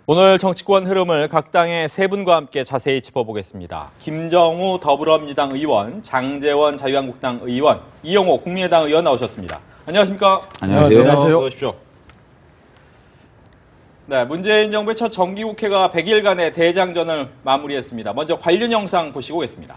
오늘 정치권 흐름을 각 당의 세 분과 함께 자세히 짚어보겠습니다. 김정우 더불어민주당 의원, 장제원 자유한국당 의원, 이용호 국민의당 의원 나오셨습니다. 안녕하십니까? 안녕하세요. 어서 오십시오. 네, 문재인 정부의 첫 정기국회가 100일간의 대장전을 마무리했습니다. 먼저 관련 영상 보시고 오겠습니다.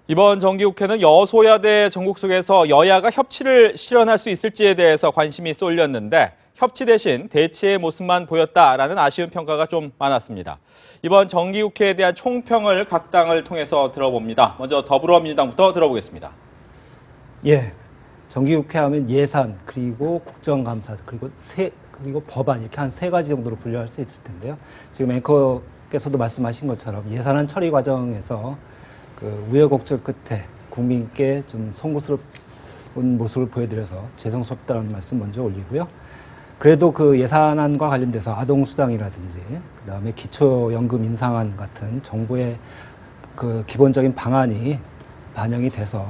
이번 정기국회는 여소야대 전국 속에서 여야가 협치를 실현할 수 있을지에 대해서 관심이 쏠렸는데 협치 대신 대치의 모습만 보였다라는 아쉬운 평가가 좀 많았습니다. 이번 정기국회에 대한 총평을 각 당을 통해서 들어봅니다. 먼저 더불어민주당부터 들어보겠습니다. 예, 정기국회 하면 예산, 그리고 국정감사, 그리고 법안 이렇게 한 세 가지 정도로 분류할 수 있을 텐데요. 지금 앵커께서도 말씀하신 것처럼 예산안 처리 과정에서 우여곡절 끝에 국민께 좀 송구스러운 모습을 보여드려서 죄송스럽다는 말씀 먼저 올리고요. 그래도 그 예산안과 관련돼서 아동수당이라든지 그다음에 기초연금 인상안 같은 정부의 그 기본적인 방안이 반영이 돼서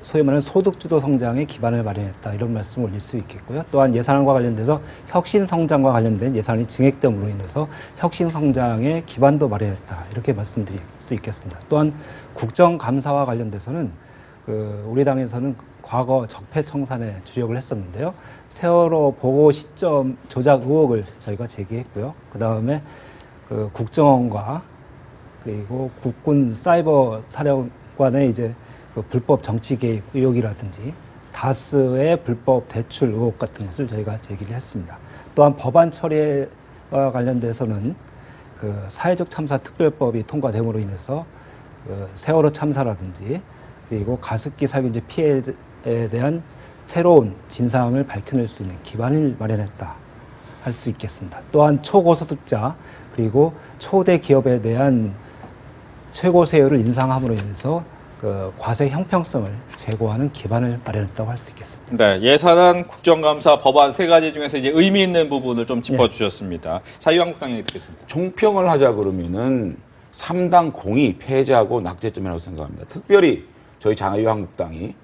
소위 말하는 소득주도 성장의 기반을 마련했다, 이런 말씀을 올릴 수 있겠고요. 또한 예산안과 관련돼서 혁신성장과 관련된 예산이 증액됨으로 인해서 혁신성장의 기반도 마련했다, 이렇게 말씀드릴 수 있겠습니다. 또한 국정감사와 관련돼서는 우리 당에서는 과거 적폐청산에 주력을 했었는데요. 세월호 보고 시점 조작 의혹을 저희가 제기했고요. 그 다음에 국정원과 그리고 국군 사이버 사령관의 이제 불법 정치 개입 의혹이라든지 다스의 불법 대출 의혹 같은 것을 저희가 제기를 했습니다. 또한 법안 처리와 관련돼서는 사회적 참사 특별법이 통과됨으로 인해서 세월호 참사라든지 그리고 가습기 살균제 피해에 대한 새로운 진상을 밝혀낼 수 있는 기반을 마련했다 할 수 있겠습니다. 또한 초고소득자 그리고 초대 기업에 대한 최고세율을 인상함으로 인해서 과세 형평성을 제고하는 기반을 마련했다고 할 수 있겠습니다. 네, 예산안, 국정감사, 법안 세 가지 중에서 이제 의미 있는 부분을 좀 짚어주셨습니다. 자유한국당 얘기 듣겠습니다. 총평을 하자 그러면은 3당 공이 패자하고 낙제점이라고 생각합니다. 특별히 저희 자유한국당이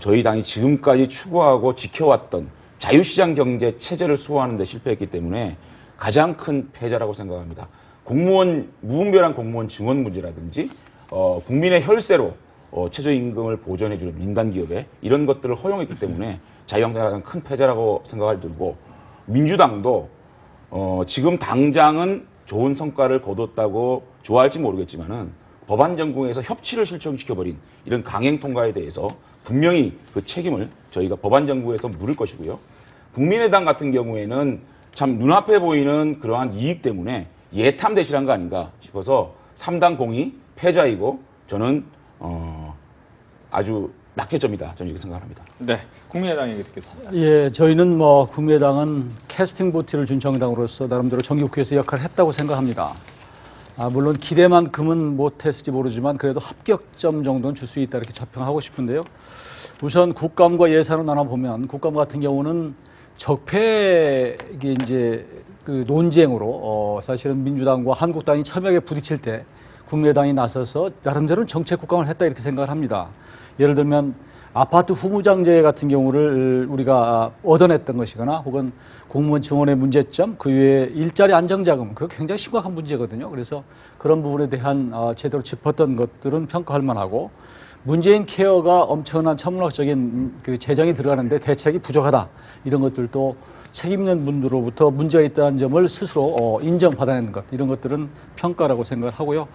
저희 당이 지금까지 추구하고 지켜왔던 자유시장 경제 체제를 수호하는 데 실패했기 때문에 가장 큰 패자라고 생각합니다. 무분별한 공무원 증원 문제라든지 국민의 혈세로 최저임금을 보전해주는 민간기업에 이런 것들을 허용했기 때문에 자유한국당이 가장 큰 패자라고 생각을 들고, 민주당도 지금 당장은 좋은 성과를 거뒀다고 좋아할지 모르겠지만은 법안 전국에서 협치를 실천시켜버린 이런 강행 통과에 대해서 분명히 그 책임을 저희가 법안 전국에서 물을 것이고요. 국민의당 같은 경우에는 참 눈앞에 보이는 그러한 이익 때문에 예탐 대실한 거 아닌가 싶어서 3당 공이 패자이고 저는 아주 낙제점이다, 저는 이렇게 생각합니다. 네, 국민의당 얘기 듣겠습니다. 예, 저희는 국민의당은 캐스팅 보트를 준 정당으로서 나름대로 정기국회에서 역할을 했다고 생각합니다. 물론 기대만큼은 못했을지 모르지만 그래도 합격점 정도는 줄 수 있다, 이렇게 자평하고 싶은데요. 우선 국감과 예산을 나눠보면 국감 같은 경우는 적폐 이제 논쟁으로 사실은 민주당과 한국당이 첨예하게 부딪힐 때 국민의당이 나서서 나름대로는 정책 국감을 했다, 이렇게 생각을 합니다. 예를 들면 아파트 후무장제 같은 경우를 우리가 얻어냈던 것이거나 혹은 공무원 증원의 문제점, 그 외에 일자리 안정자금, 그거 굉장히 심각한 문제거든요. 그래서 그런 부분에 대한 제대로 짚었던 것들은 평가할 만하고, 문재인 케어가 엄청난 천문학적인 재정이 들어가는데 대책이 부족하다, 이런 것들도 책임 있는 분들로부터 문제가 있다는 점을 스스로 인정받아내는 것, 이런 것들은 평가라고 생각을 하고요.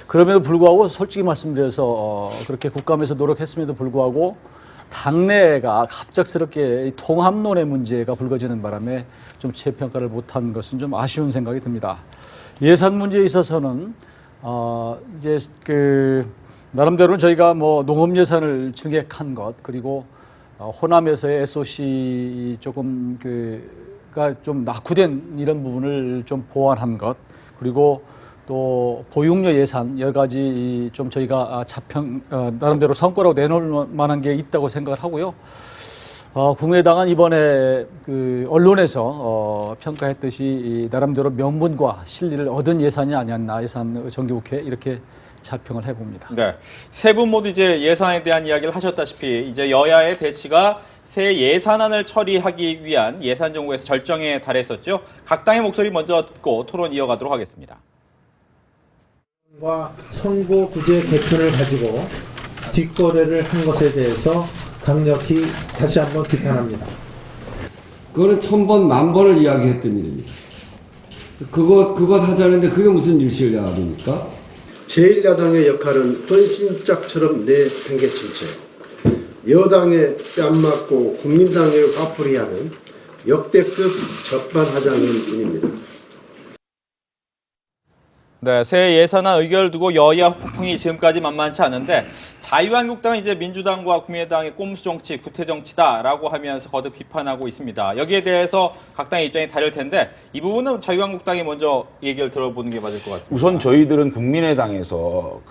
그럼에도 불구하고 솔직히 말씀드려서 그렇게 국감에서 노력했음에도 불구하고 당내가 갑작스럽게 통합론의 문제가 불거지는 바람에 좀 재평가를 못한 것은 좀 아쉬운 생각이 듭니다. 예산 문제에 있어서는 이제 나름대로 저희가 농업 예산을 증액한 것, 그리고 호남에서의 SOC 조금 좀 낙후된 이런 부분을 좀 보완한 것, 그리고 또 보육료 예산 여러 가지 좀 저희가 나름대로 성과라고 내놓을 만한 게 있다고 생각을 하고요. 국민의당은 이번에 그 언론에서 평가했듯이 나름대로 명분과 실리를 얻은 예산이 아니었나, 예산 정기국회 이렇게 자평을 해봅니다. 네, 세 분 모두 이제 예산에 대한 이야기를 하셨다시피 이제 여야의 대치가 새 예산안을 처리하기 위한 예산 정국에서 절정에 달했었죠. 각 당의 목소리 먼저 듣고 토론 이어가도록 하겠습니다. 선거구제 개편을 가지고 뒷거래를 한 것에 대해서 강력히 다시 한번 비판합니다. 그거는 1000번, 10,000번을 이야기했던 일입니다. 그것 하자는데 그게 무슨 일실야입니까? 제1야당의 역할은 헌신짝처럼 내팽개친 채 여당의 뺨맞고 국민당의 화풀이하는 역대급 적반하장일 뿐입니다. 네, 새 예산안 의결을 두고 여야 폭풍이 지금까지 만만치 않은데 자유한국당은 이제 민주당과 국민의당의 꼼수 정치, 구태 정치다라고 하면서 거듭 비판하고 있습니다. 여기에 대해서 각 당의 입장이 다를 텐데 이 부분은 자유한국당이 먼저 얘기를 들어보는 게 맞을 것 같습니다. 우선 저희들은 국민의당에서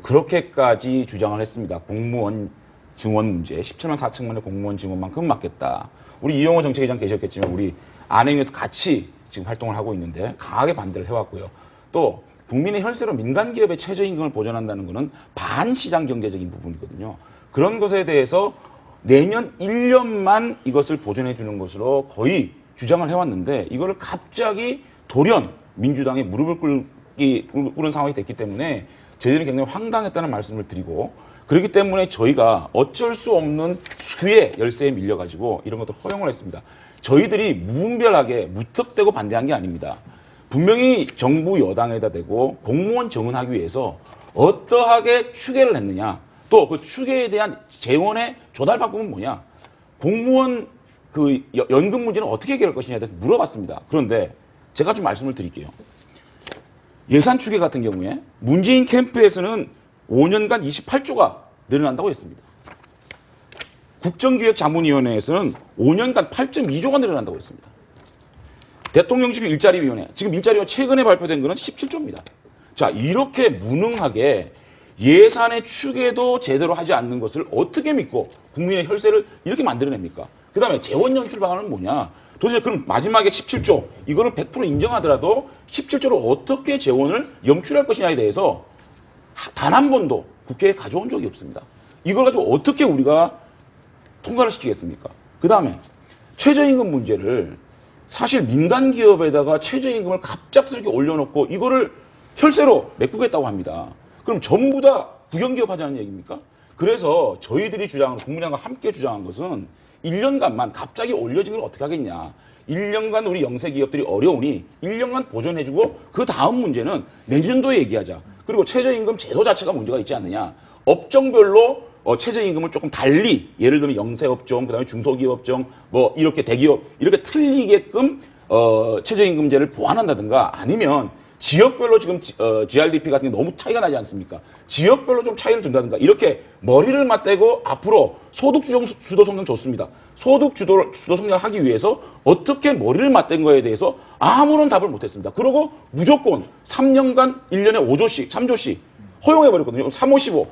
그렇게까지 주장을 했습니다. 공무원 증원 문제, 17만 4천만의 공무원 증원만큼 맡겠다. 우리 이용호 정책위장 계셨겠지만 우리 안행에서 같이 지금 활동을 하고 있는데 강하게 반대를 해왔고요. 또 국민의 혈세로 민간 기업의 최저임금을 보전한다는 것은 반시장 경제적인 부분이거든요. 그런 것에 대해서 내년 1년만 이것을 보전해 주는 것으로 거의 주장을 해왔는데 이거를 갑자기 돌연 민주당에 무릎을 꿇은 상황이 됐기 때문에 저희들은 굉장히 황당했다는 말씀을 드리고 그렇기 때문에 저희가 어쩔 수 없는 수의 열세에 밀려가지고 이런 것도 허용을 했습니다. 저희들이 무분별하게 무턱대고 반대한 게 아닙니다. 분명히 정부 여당에다 대고 공무원 정원하기 위해서 어떠하게 추계를 했느냐, 또 그 추계에 대한 재원의 조달 방법은 뭐냐, 공무원 그 연금 문제는 어떻게 해결할 것이냐에 대해서 물어봤습니다. 그런데 제가 좀 말씀을 드릴게요. 예산 추계 같은 경우에 문재인 캠프에서는 5년간 28조가 늘어난다고 했습니다. 국정기획자문위원회에서는 5년간 8.2조가 늘어난다고 했습니다. 대통령실 일자리위원회, 지금 일자리위원회 최근에 발표된 거는 17조입니다. 자, 이렇게 무능하게 예산의 추계도 제대로 하지 않는 것을 어떻게 믿고 국민의 혈세를 이렇게 만들어냅니까? 그 다음에 재원 연출 방안은 뭐냐? 도대체 그럼 마지막에 17조, 이거를 100% 인정하더라도 17조를 어떻게 재원을 영출할 것이냐에 대해서 단 한 번도 국회에 가져온 적이 없습니다. 이걸 가지고 어떻게 우리가 통과를 시키겠습니까? 그 다음에 최저임금 문제를 사실 민간 기업에다가 최저임금을 갑작스럽게 올려놓고 이거를 혈세로 메꾸겠다고 합니다. 그럼 전부 다 국영기업 하자는 얘기입니까? 그래서 저희들이 주장하는, 국민의당과 함께 주장한 것은 1년간만 갑자기 올려진 걸 어떻게 하겠냐. 1년간 우리 영세 기업들이 어려우니 1년간 보존해주고 그 다음 문제는 내년도에 얘기하자. 그리고 최저임금 제도 자체가 문제가 있지 않느냐. 업종별로 최저임금을 조금 달리, 예를 들면 영세업종, 그다음에 중소기업종, 뭐 이렇게 대기업 이렇게 틀리게끔 최저임금제를 보완한다든가, 아니면 지역별로 지금 GRDP 같은 게 너무 차이가 나지 않습니까? 지역별로 좀 차이를 둔다든가, 이렇게 머리를 맞대고 앞으로 소득 주도 성장 좋습니다. 소득 주도 성장을 하기 위해서 어떻게 머리를 맞댄 거에 대해서 아무런 답을 못했습니다. 그리고 무조건 3년간 1년에 5조씩, 3조씩 허용해버렸거든요. 3, 5, 15.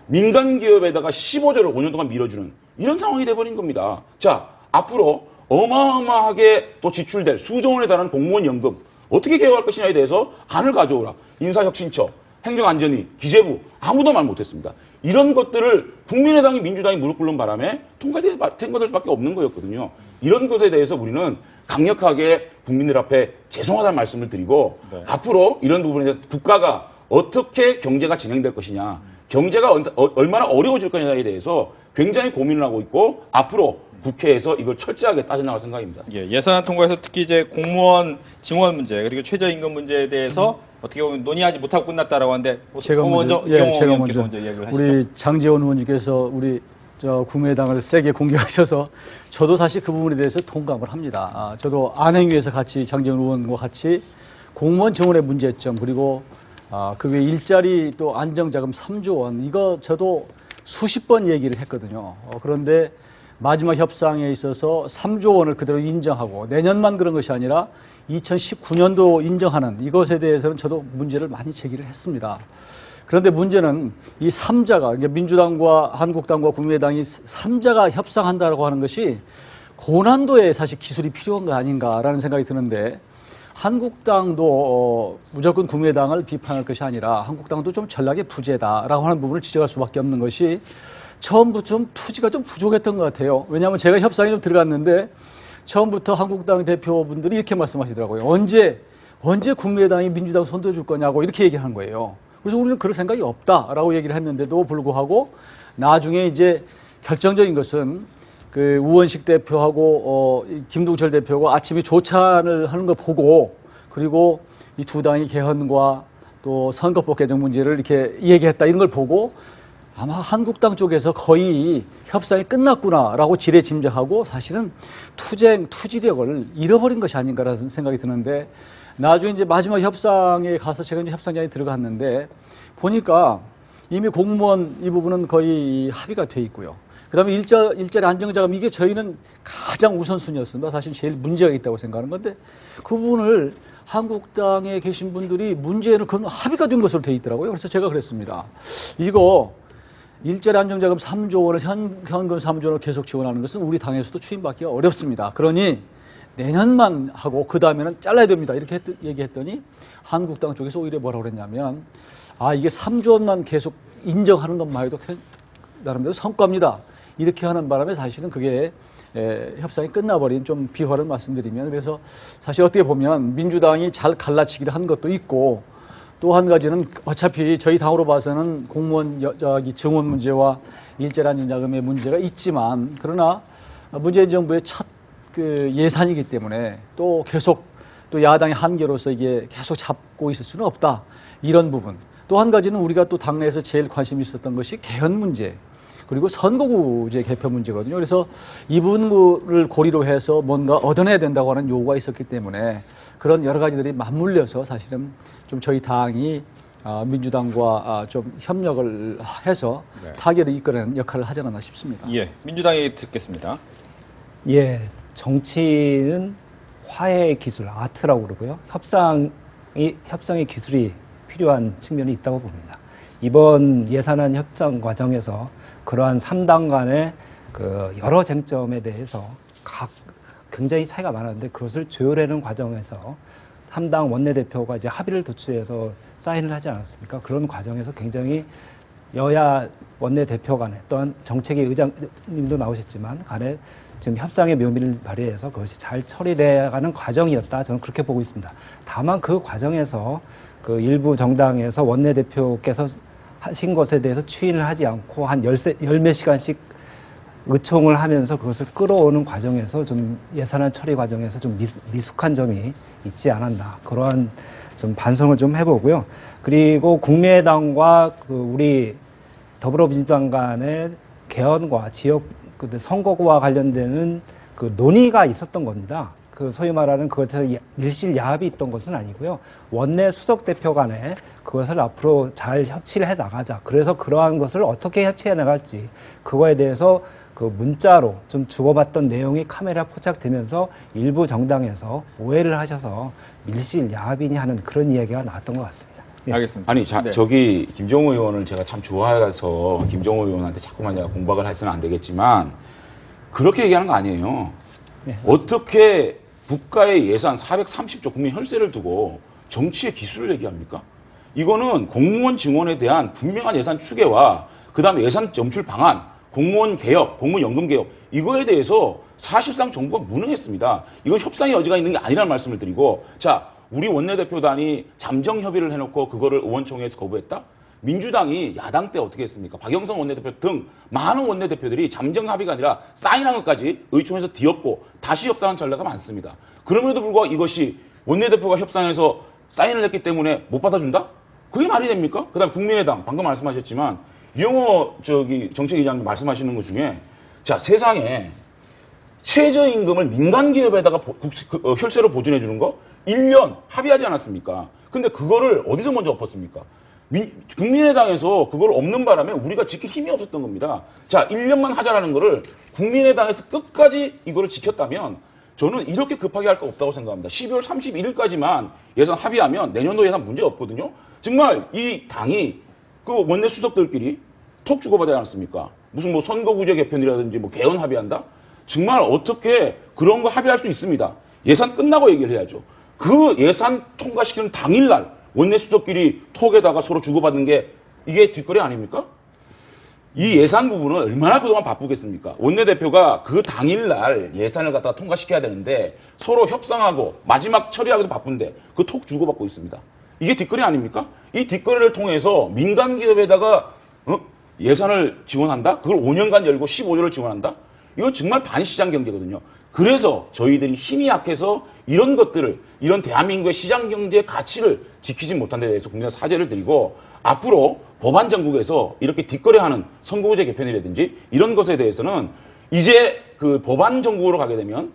민간 기업에다가 15조를 5년 동안 밀어주는 이런 상황이 돼버린 겁니다. 자, 앞으로 어마어마하게 또 지출될 수조 원에 달하는 공무원 연금 어떻게 개혁할 것이냐에 대해서 안을 가져오라. 인사혁신처, 행정안전위, 기재부 아무도 말 못했습니다. 이런 것들을 국민의당이 민주당이 무릎 꿇는 바람에 통과된 것들 수밖에 없는 거였거든요. 이런 것에 대해서 우리는 강력하게 국민들 앞에 죄송하다는 말씀을 드리고, 네. 앞으로 이런 부분에 대해서 국가가 어떻게 경제가 진행될 것이냐, 경제가 얼마나 어려워질 거냐에 대해서 굉장히 고민을 하고 있고, 앞으로 국회에서 이걸 철저하게 따져나갈 생각입니다. 예, 예산안 통과에서 특히 이제 공무원 증원 문제 그리고 최저임금 문제에 대해서 어떻게 보면 논의하지 못하고 끝났다라고 하는데, 제가 먼저 이야기를 하시죠. 우리 장제원 의원님께서 우리 국민의당을 세게 공격하셔서 저도 사실 그 부분에 대해서 동감을 합니다. 저도 안행위에서 같이 장제원 의원과 같이 공무원 증원의 문제점, 그리고 그 외 일자리 또 안정자금 3조 원, 이거 저도 수십 번 얘기를 했거든요. 그런데 마지막 협상에 있어서 3조 원을 그대로 인정하고 내년만 그런 것이 아니라 2019년도 인정하는 이것에 대해서는 저도 문제를 많이 제기를 했습니다. 그런데 문제는 이 3자가 민주당과 한국당과 국민의당이 3자가 협상한다고 하는 것이 고난도의 사실 기술이 필요한 거 아닌가라는 생각이 드는데 한국당도 무조건 국민의당을 비판할 것이 아니라 한국당도 좀 전략의 부재다라고 하는 부분을 지적할 수밖에 없는 것이 처음부터 좀 투지가 좀 부족했던 것 같아요. 왜냐하면 제가 협상에 좀 들어갔는데 처음부터 한국당 대표분들이 이렇게 말씀하시더라고요. 언제 국민의당이 민주당 손들어줄 거냐고 이렇게 얘기하는 거예요. 그래서 우리는 그럴 생각이 없다라고 얘기를 했는데도 불구하고 나중에 이제 결정적인 것은 그 우원식 대표하고 김동철 대표가 아침에 조찬을 하는 거 보고 그리고 이 두 당이 개헌과 또 선거법 개정 문제를 이렇게 얘기했다 이런 걸 보고 아마 한국당 쪽에서 거의 협상이 끝났구나라고 지레짐작하고 사실은 투지력을 잃어버린 것이 아닌가라는 생각이 드는데 나중에 이제 마지막 협상에 가서 제가 이제 협상장에 들어갔는데 보니까 이미 공무원 이 부분은 거의 합의가 돼 있고요. 그다음에 일자리 안정자금 이게 저희는 가장 우선순위였습니다. 사실 제일 문제가 있다고 생각하는 건데 그 부분을 한국당에 계신 분들이 문제는 그건 합의가 된 것으로 돼 있더라고요. 그래서 제가 그랬습니다. 이거 일자리 안정자금 3조 원을 현금 3조 원을 계속 지원하는 것은 우리 당에서도 추인받기가 어렵습니다. 그러니 내년만 하고 그 다음에는 잘라야 됩니다. 이렇게 얘기했더니 한국당 쪽에서 오히려 뭐라고 그랬냐면 이게 3조 원만 계속 인정하는 것만 해도 나름대로 성과입니다. 이렇게 하는 바람에 사실은 그게 협상이 끝나버린 좀 비화를 말씀드리면 그래서 사실 어떻게 보면 민주당이 잘 갈라치기를 한 것도 있고 또 한 가지는 어차피 저희 당으로 봐서는 공무원 증원 문제와 일자리 안정자금의 문제가 있지만 그러나 문재인 정부의 첫 그 예산이기 때문에 또 계속 또 야당의 한계로서 이게 계속 잡고 있을 수는 없다. 이런 부분. 또 한 가지는 우리가 또 당내에서 제일 관심이 있었던 것이 개헌 문제. 그리고 선거구제 개표 문제거든요. 그래서 이 부분을 고리로 해서 뭔가 얻어내야 된다고 하는 요구가 있었기 때문에 그런 여러 가지들이 맞물려서 사실은 좀 저희 당이 민주당과 좀 협력을 해서 타결을 이끌어내는 역할을 하지 않았나 싶습니다. 예, 민주당이 듣겠습니다. 예, 정치는 화해의 기술, 아트라고 그러고요. 협상의 기술이 필요한 측면이 있다고 봅니다. 이번 예산안 협상 과정에서 그러한 3당 간의 그 여러 쟁점에 대해서 굉장히 차이가 많았는데 그것을 조율하는 과정에서 3당 원내대표가 이제 합의를 도출해서 사인을 하지 않았습니까? 그런 과정에서 굉장히 여야 원내대표 간에 또한 정책위 의장님도 나오셨지만 간에 지금 협상의 묘미를 발휘해서 그것이 잘 처리돼가는 과정이었다. 저는 그렇게 보고 있습니다. 다만 그 과정에서 그 일부 정당에서 원내대표께서 하신 것에 대해서 추인을 하지 않고 한 열몇 시간씩 의총을 하면서 그것을 끌어오는 과정에서 좀 예산안 처리 과정에서 좀 미숙한 점이 있지 않았나. 그러한 좀 반성을 좀 해보고요. 그리고 국민의당과 그 우리 더불어민주당 간의 개헌과 지역 선거구와 관련되는 그 논의가 있었던 겁니다. 그 소위 말하는 그것에서 밀실 야합이 있던 것은 아니고요. 원내 수석 대표 간에 그것을 앞으로 잘 협치를 해 나가자. 그래서 그러한 것을 어떻게 협치해 나갈지 그거에 대해서 그 문자로 좀 주고받던 내용이 카메라 포착되면서 일부 정당에서 오해를 하셔서 밀실 야합이니 하는 그런 이야기가 나왔던 것 같습니다. 네. 알겠습니다. 아니, 네. 저기 김종우 의원을 제가 참 좋아해서 김종우 의원한테 자꾸만 제가 공박을 해서는 안 되겠지만 그렇게 얘기하는 거 아니에요. 네, 어떻게 국가의 예산 430조 국민 혈세를 두고 정치의 기술을 얘기합니까? 이거는 공무원 증원에 대한 분명한 예산 추계와 그다음에 예산 점출 방안, 공무원 개혁, 공무원 연금 개혁 이거에 대해서 사실상 정부가 무능했습니다. 이건 협상의 여지가 있는 게 아니라는 말씀을 드리고 자 우리 원내대표단이 잠정 협의를 해놓고 그거를 의원총회에서 거부했다? 민주당이 야당 때 어떻게 했습니까? 박영선 원내대표 등 많은 원내대표들이 잠정 합의가 아니라 사인한 것까지 의총에서 뒤엎고 다시 협상한 전례가 많습니다. 그럼에도 불구하고 이것이 원내대표가 협상해서 사인을 했기 때문에 못 받아준다? 그게 말이 됩니까? 그 다음 국민의당 방금 말씀하셨지만 이영호 정책위장님 말씀하시는 것 중에 자 세상에 최저임금을 민간기업에다가 혈세로 보존해 주는 거 1년 합의하지 않았습니까? 근데 그거를 어디서 먼저 엎었습니까? 국민의당에서 그걸 없는 바람에 우리가 지킬 힘이 없었던 겁니다. 자, 1년만 하자라는 거를 국민의당에서 끝까지 이거를 지켰다면 저는 이렇게 급하게 할 거 없다고 생각합니다. 12월 31일까지만 예산 합의하면 내년도 예산 문제 없거든요. 정말 이 당이 그 원내 수석들끼리 톡 주고받지 않았습니까? 무슨 뭐 선거구제 개편이라든지 뭐 개헌 합의한다? 정말 어떻게 그런 거 합의할 수 있습니다. 예산 끝나고 얘기를 해야죠. 그 예산 통과시키는 당일날 원내 수석끼리 톡에다가 서로 주고받는 게 이게 뒷거래 아닙니까? 이 예산 부분은 얼마나 그동안 바쁘겠습니까? 원내대표가 그 당일날 예산을 갖다가 통과시켜야 되는데 서로 협상하고 마지막 처리하기도 바쁜데 그 톡 주고받고 있습니다. 이게 뒷거래 아닙니까? 이 뒷거래를 통해서 민간 기업에다가 예산을 지원한다? 그걸 5년간 열고 15조를 지원한다? 이건 정말 반시장 경제거든요. 그래서 저희들이 힘이 약해서 이런 것들을, 이런 대한민국의 시장 경제의 가치를 지키지 못한 데 대해서 국민의 사죄를 드리고 앞으로 법안 전국에서 이렇게 뒷거래하는 선거구제 개편이라든지 이런 것에 대해서는 이제 그 법안 전국으로 가게 되면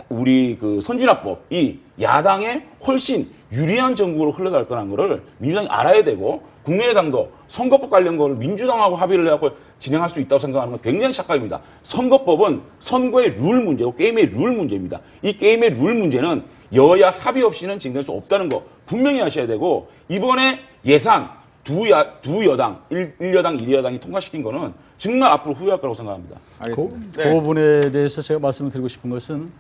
우리 그 선진화법이 야당에 훨씬 유리한 정국으로 흘러갈 거라는 거를 민주당이 알아야 되고 국민의당도 선거법 관련 거를 민주당하고 합의를 해갖고 진행할 수 있다고 생각하는 건 굉장히 착각입니다. 선거법은 선거의 룰 문제고 게임의 룰 문제입니다. 이 게임의 룰 문제는 여야 합의 없이는 진행될 수 없다는 거 분명히 하셔야 되고 이번에 예산 두 여당, 1여당, 2여당이 통과시킨 거는 정말 앞으로 후회할 거라고 생각합니다. 알겠습니다. 그 부분에 대해서 제가 말씀을 드리고 싶은 것은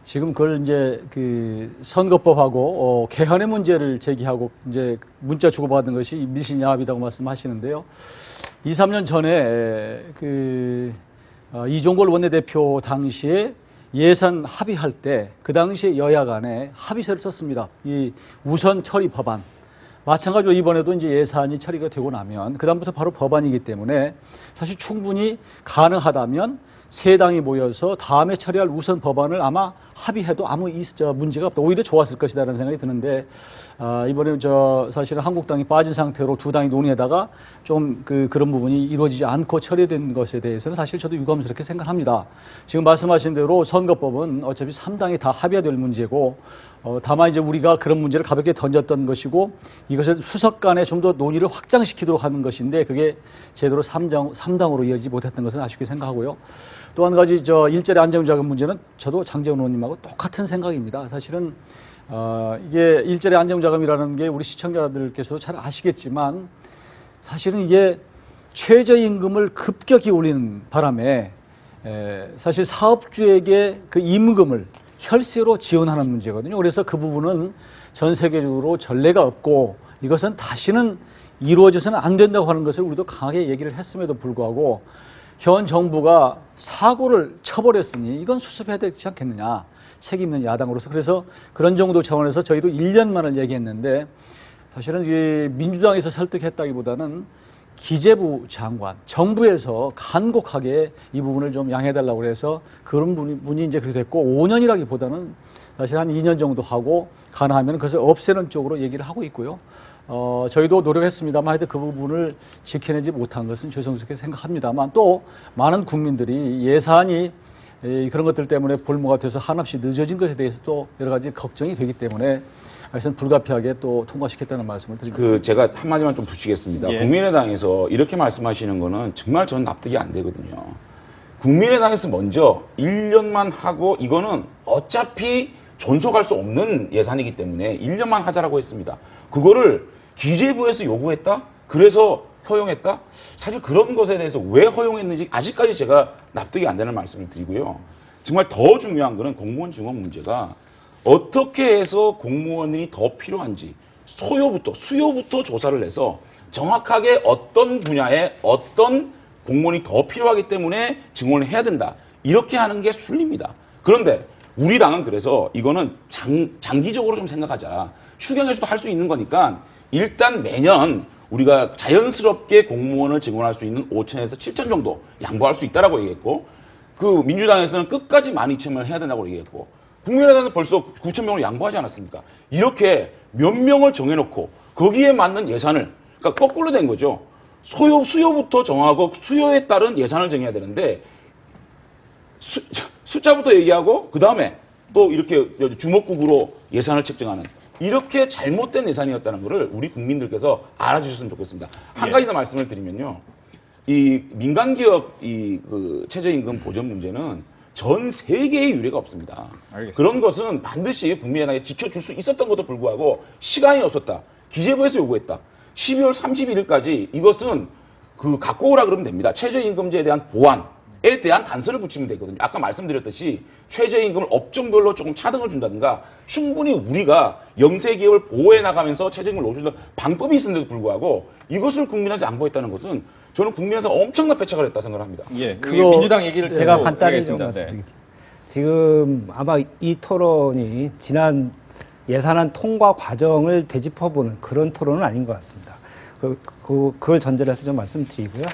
지금 그걸 이제 그 선거법하고 개헌의 문제를 제기하고 이제 문자 주고받은 것이 밀신야합이라고 말씀하시는데요. 2, 3년 전에 이종걸 원내대표 당시에 예산 합의할 때 그 당시에 여야 간에 합의서를 썼습니다. 이 우선 처리 법안. 마찬가지로 이번에도 이제 예산이 처리가 되고 나면 그다음부터 바로 법안이기 때문에 사실 충분히 가능하다면 세 당이 모여서 다음에 처리할 우선 법안을 아마 합의해도 아무 문제가 없다. 오히려 좋았을 것이다라는 생각이 드는데 이번에 사실은 한국당이 빠진 상태로 두 당이 논의하다가 좀 그런 부분이 이루어지지 않고 처리된 것에 대해서는 사실 저도 유감스럽게 생각합니다. 지금 말씀하신 대로 선거법은 어차피 3당이 다 합의해야 될 문제고 다만 이제 우리가 그런 문제를 가볍게 던졌던 것이고 이것을 수석 간에 좀 더 논의를 확장시키도록 하는 것인데 그게 제대로 3당으로 이어지지 못했던 것은 아쉽게 생각하고요. 또 한 가지 일자리 안정자금 문제는 저도 장재원 의원님하고 똑같은 생각입니다. 사실은 이게 일자리 안정자금이라는 게 우리 시청자들께서도 잘 아시겠지만 사실은 이게 최저임금을 급격히 올리는 바람에 사실 사업주에게 그 임금을 혈세로 지원하는 문제거든요. 그래서 그 부분은 전 세계적으로 전례가 없고 이것은 다시는 이루어져서는 안 된다고 하는 것을 우리도 강하게 얘기를 했음에도 불구하고 현 정부가 사고를 쳐버렸으니 이건 수습해야 되지 않겠느냐. 책임 있는 야당으로서. 그래서 그런 정도 차원에서 저희도 1년만을 얘기했는데 사실은 이 민주당에서 설득했다기보다는 기재부 장관, 정부에서 간곡하게 이 부분을 좀 양해해달라고 해서 그런 분이 이제 그렇게 됐고 5년이라기보다는 사실 한 2년 정도 하고 가능하면 그것을 없애는 쪽으로 얘기를 하고 있고요. 저희도 노력했습니다만 하여튼 그 부분을 지켜내지 못한 것은 죄송스럽게 생각합니다만 또 많은 국민들이 예산이 그런 것들 때문에 볼모가 돼서 한없이 늦어진 것에 대해서 또 여러 가지 걱정이 되기 때문에 하여튼 불가피하게 또 통과시켰다는 말씀을 드립니다. 제가 한마디만 좀 붙이겠습니다. 예. 국민의당에서 이렇게 말씀하시는 거는 정말 저는 납득이 안 되거든요. 국민의당에서 먼저 1년만 하고 이거는 어차피 존속할 수 없는 예산이기 때문에 1년만 하자라고 했습니다. 그거를 기재부에서 요구했다? 그래서 허용했다? 사실 그런 것에 대해서 왜 허용했는지 아직까지 제가 납득이 안 되는 말씀을 드리고요. 정말 더 중요한 거는 공무원 증원 문제가 어떻게 해서 공무원이 더 필요한지 수요부터 조사를 해서 정확하게 어떤 분야에 어떤 공무원이 더 필요하기 때문에 증원을 해야 된다. 이렇게 하는 게 순리입니다. 그런데 우리 당은 그래서 이거는 장기적으로 좀 생각하자. 추경에서도 할 수 있는 거니까 일단 매년 우리가 자연스럽게 공무원을 증원할 수 있는 5천에서 7천 정도 양보할 수 있다라고 얘기했고 그 민주당에서는 끝까지 12,000명을 해야 된다고 얘기했고 국민의당은 벌써 9,000명을 양보하지 않았습니까? 이렇게 몇 명을 정해놓고 거기에 맞는 예산을 그러니까 거꾸로 된 거죠. 수요부터 정하고 수요에 따른 예산을 정해야 되는데 숫자부터 얘기하고 그 다음에 또 이렇게 주먹국으로 예산을 책정하는 이렇게 잘못된 예산이었다는 것을 우리 국민들께서 알아주셨으면 좋겠습니다. 한 예. 가지 더 말씀을 드리면요. 이 민간기업 그 최저임금 보전 문제는 전 세계에 유례가 없습니다. 알겠습니다. 그런 것은 반드시 국민에게 지켜줄 수 있었던 것도 불구하고 시간이 없었다. 기재부에서 요구했다. 12월 31일까지 이것은 갖고 오라 그러면 됩니다. 최저임금제에 대한 보완에 대한 단서를 붙이면 되거든요. 아까 말씀드렸듯이 최저임금을 업종별로 조금 차등을 준다든가 충분히 우리가 영세기업을 보호해 나가면서 최저임금을 올려주는 방법이 있었는데도 불구하고 이것을 국민한테 양보했다는 것은 저는 국민에서 엄청난 패착을 했다 생각합니다. 예, 그거 민주당 얘기를 제가 듣고 간단히 좀 하겠습니다. 말씀드리겠습니다. 지금 아마 이 토론이 지난 예산안 통과 과정을 되짚어보는 그런 토론은 아닌 것 같습니다. 그걸 전제로 해서 좀 말씀드리고요.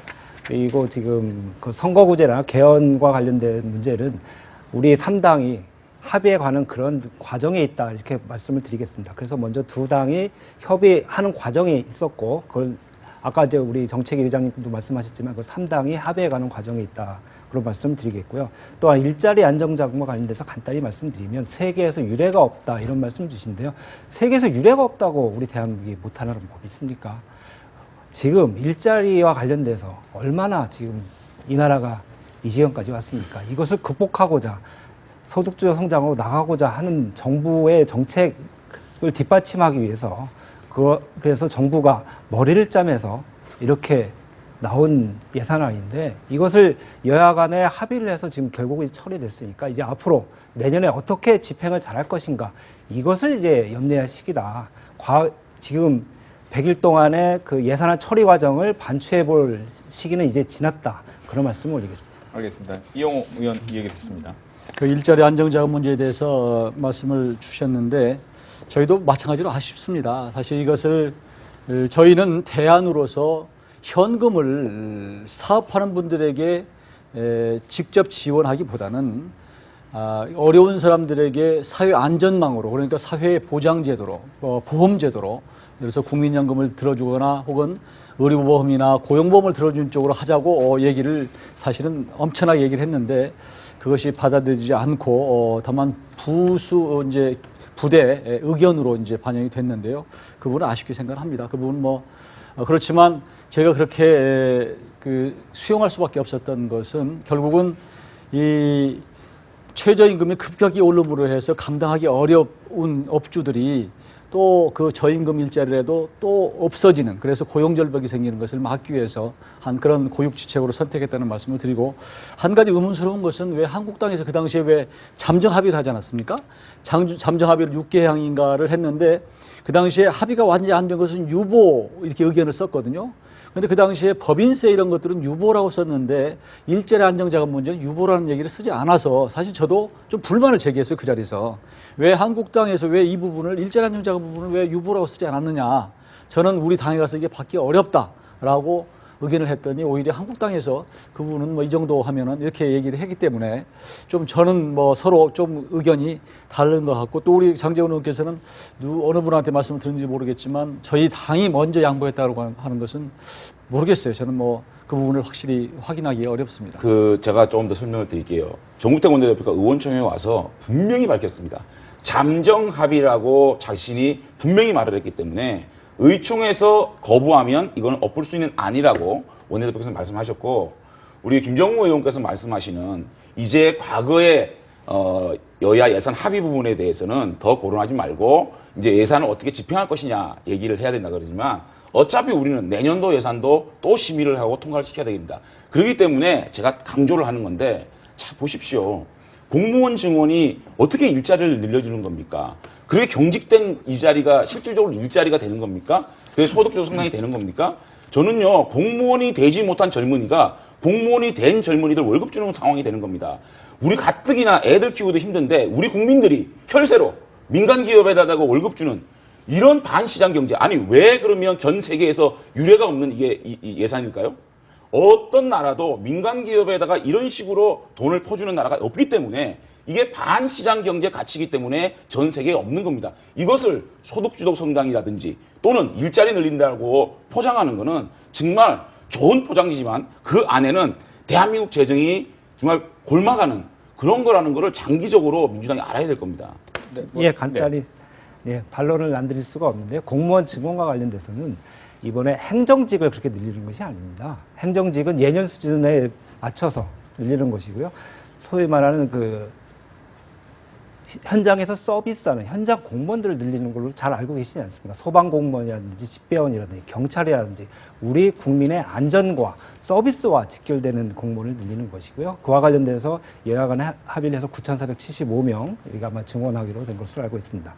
그리고 지금 그 선거구제나 개헌과 관련된 문제는 우리 3당이 합의에 관한 그런 과정에 있다 이렇게 말씀을 드리겠습니다. 그래서 먼저 두 당이 협의하는 과정이 있었고 그걸 아까 이제 우리 정책위 의장님도 말씀하셨지만 그 3당이 합의에 가는 과정에 있다. 그런 말씀을 드리겠고요. 또한 일자리 안정자금과 관련돼서 간단히 말씀드리면 세계에서 유례가 없다 이런 말씀 주신데요. 세계에서 유례가 없다고 우리 대한민국이 못하는 법이 있습니까? 지금 일자리와 관련돼서 얼마나 지금 이 나라가 이 지경까지 왔습니까? 이것을 극복하고자 소득주도 성장으로 나가고자 하는 정부의 정책을 뒷받침하기 위해서 그래서 정부가 머리를 짜면서 이렇게 나온 예산안인데 이것을 여야 간에 합의를 해서 지금 결국 처리됐으니까 이제 앞으로 내년에 어떻게 집행을 잘할 것인가 이것을 이제 염려할 시기다. 지금 100일 동안의 그 예산안 처리 과정을 반추해 볼 시기는 이제 지났다. 그런 말씀을 올리겠습니다. 알겠습니다. 이용호 의원 얘기 듣습니다. 그 일자리 안정자금 문제에 대해서 말씀을 주셨는데 저희도 마찬가지로 아쉽습니다. 사실 이것을 저희는 대안으로서 현금을 사업하는 분들에게 직접 지원하기보다는 어려운 사람들에게 사회 안전망으로 그러니까 사회 보장제도로 보험제도로 그래서 국민연금을 들어주거나 혹은 의료보험이나 고용보험을 들어준 쪽으로 하자고 얘기를 사실은 엄청나게 얘기를 했는데 그것이 받아들이지 않고 다만 이제 부대 의견으로 이제 반영이 됐는데요. 그 부분은 아쉽게 생각합니다. 그 부분 그렇지만 제가 그렇게 수용할 수밖에 없었던 것은 결국은 이 최저임금이 급격히 오름으로 해서 감당하기 어려운 업주들이 또 그 저임금 일자리라도 또 없어지는 그래서 고용절벽이 생기는 것을 막기 위해서 한 그런 고육지책으로 선택했다는 말씀을 드리고 한 가지 의문스러운 것은 왜 한국당에서 그 당시에 왜 잠정 합의를 하지 않았습니까? 잠정 합의를 6개항인가를 했는데 그 당시에 합의가 완전히 안 된 것은 유보 이렇게 의견을 썼거든요. 그런데 그 당시에 법인세 이런 것들은 유보라고 썼는데 일자리 안정자금 문제는 유보라는 얘기를 쓰지 않아서 사실 저도 좀 불만을 제기했어요. 그 자리에서. 왜 한국당에서 왜 이 부분을 일자리 안정자금 부분을 왜 유보라고 쓰지 않았느냐. 저는 우리 당에 가서 이게 받기 어렵다라고 의견을 했더니 오히려 한국당에서 그 부분은 이 정도 하면은 이렇게 얘기를 했기 때문에 좀 저는 서로 좀 의견이 다른 것 같고 또 우리 장제원 의원께서는 어느 분한테 말씀을 드렸는지 모르겠지만 저희 당이 먼저 양보했다고 하는 것은 모르겠어요. 저는 그 부분을 확실히 확인하기 어렵습니다. 제가 조금 더 설명을 드릴게요. 정국택 원내대표가 의원총회에 와서 분명히 밝혔습니다. 잠정 합의라고 자신이 분명히 말을 했기 때문에 의총에서 거부하면 이건 엎을 수 있는 안이라고 원내대표께서 말씀하셨고 우리 김정우 의원께서 말씀하시는 이제 과거의 여야 예산 합의 부분에 대해서는 더 거론하지 말고 이제 예산을 어떻게 집행할 것이냐 얘기를 해야 된다 그러지만 어차피 우리는 내년도 예산도 또 심의를 하고 통과를 시켜야 됩니다. 그렇기 때문에 제가 강조를 하는 건데 자 보십시오. 공무원 증원이 어떻게 일자리를 늘려주는 겁니까? 그게 경직된 일자리가 실질적으로 일자리가 되는 겁니까? 그게 소득주도 성장이 되는 겁니까? 저는요 공무원이 되지 못한 젊은이가 공무원이 된 젊은이들 월급 주는 상황이 되는 겁니다. 우리 가뜩이나 애들 키우기도 힘든데 우리 국민들이 혈세로 민간 기업에다가 월급 주는 이런 반시장 경제 아니 왜 그러면 전 세계에서 유례가 없는 이게 이 예산일까요? 어떤 나라도 민간 기업에다가 이런 식으로 돈을 퍼주는 나라가 없기 때문에 이게 반시장 경제 가치이기 때문에 전 세계에 없는 겁니다. 이것을 소득주도 성장이라든지 또는 일자리 늘린다고 포장하는 것은 정말 좋은 포장지지만 그 안에는 대한민국 재정이 정말 골마가는 그런 거라는 것을 장기적으로 민주당이 알아야 될 겁니다. 예, 간단히 예, 반론을 안 드릴 수가 없는데요. 공무원 증원과 관련돼서는 이번에 행정직을 그렇게 늘리는 것이 아닙니다. 행정직은 예년 수준에 맞춰서 늘리는 것이고요. 소위 말하는 그 현장에서 서비스하는 현장 공무원들을 늘리는 걸로 잘 알고 계시지 않습니까? 소방공무원이라든지 집배원이라든지 경찰이라든지 우리 국민의 안전과 서비스와 직결되는 공무원을 늘리는 것이고요. 그와 관련돼서 여야 간에 합의를 해서 9,475명 우리가 아마 증원하기로 된 것으로 알고 있습니다.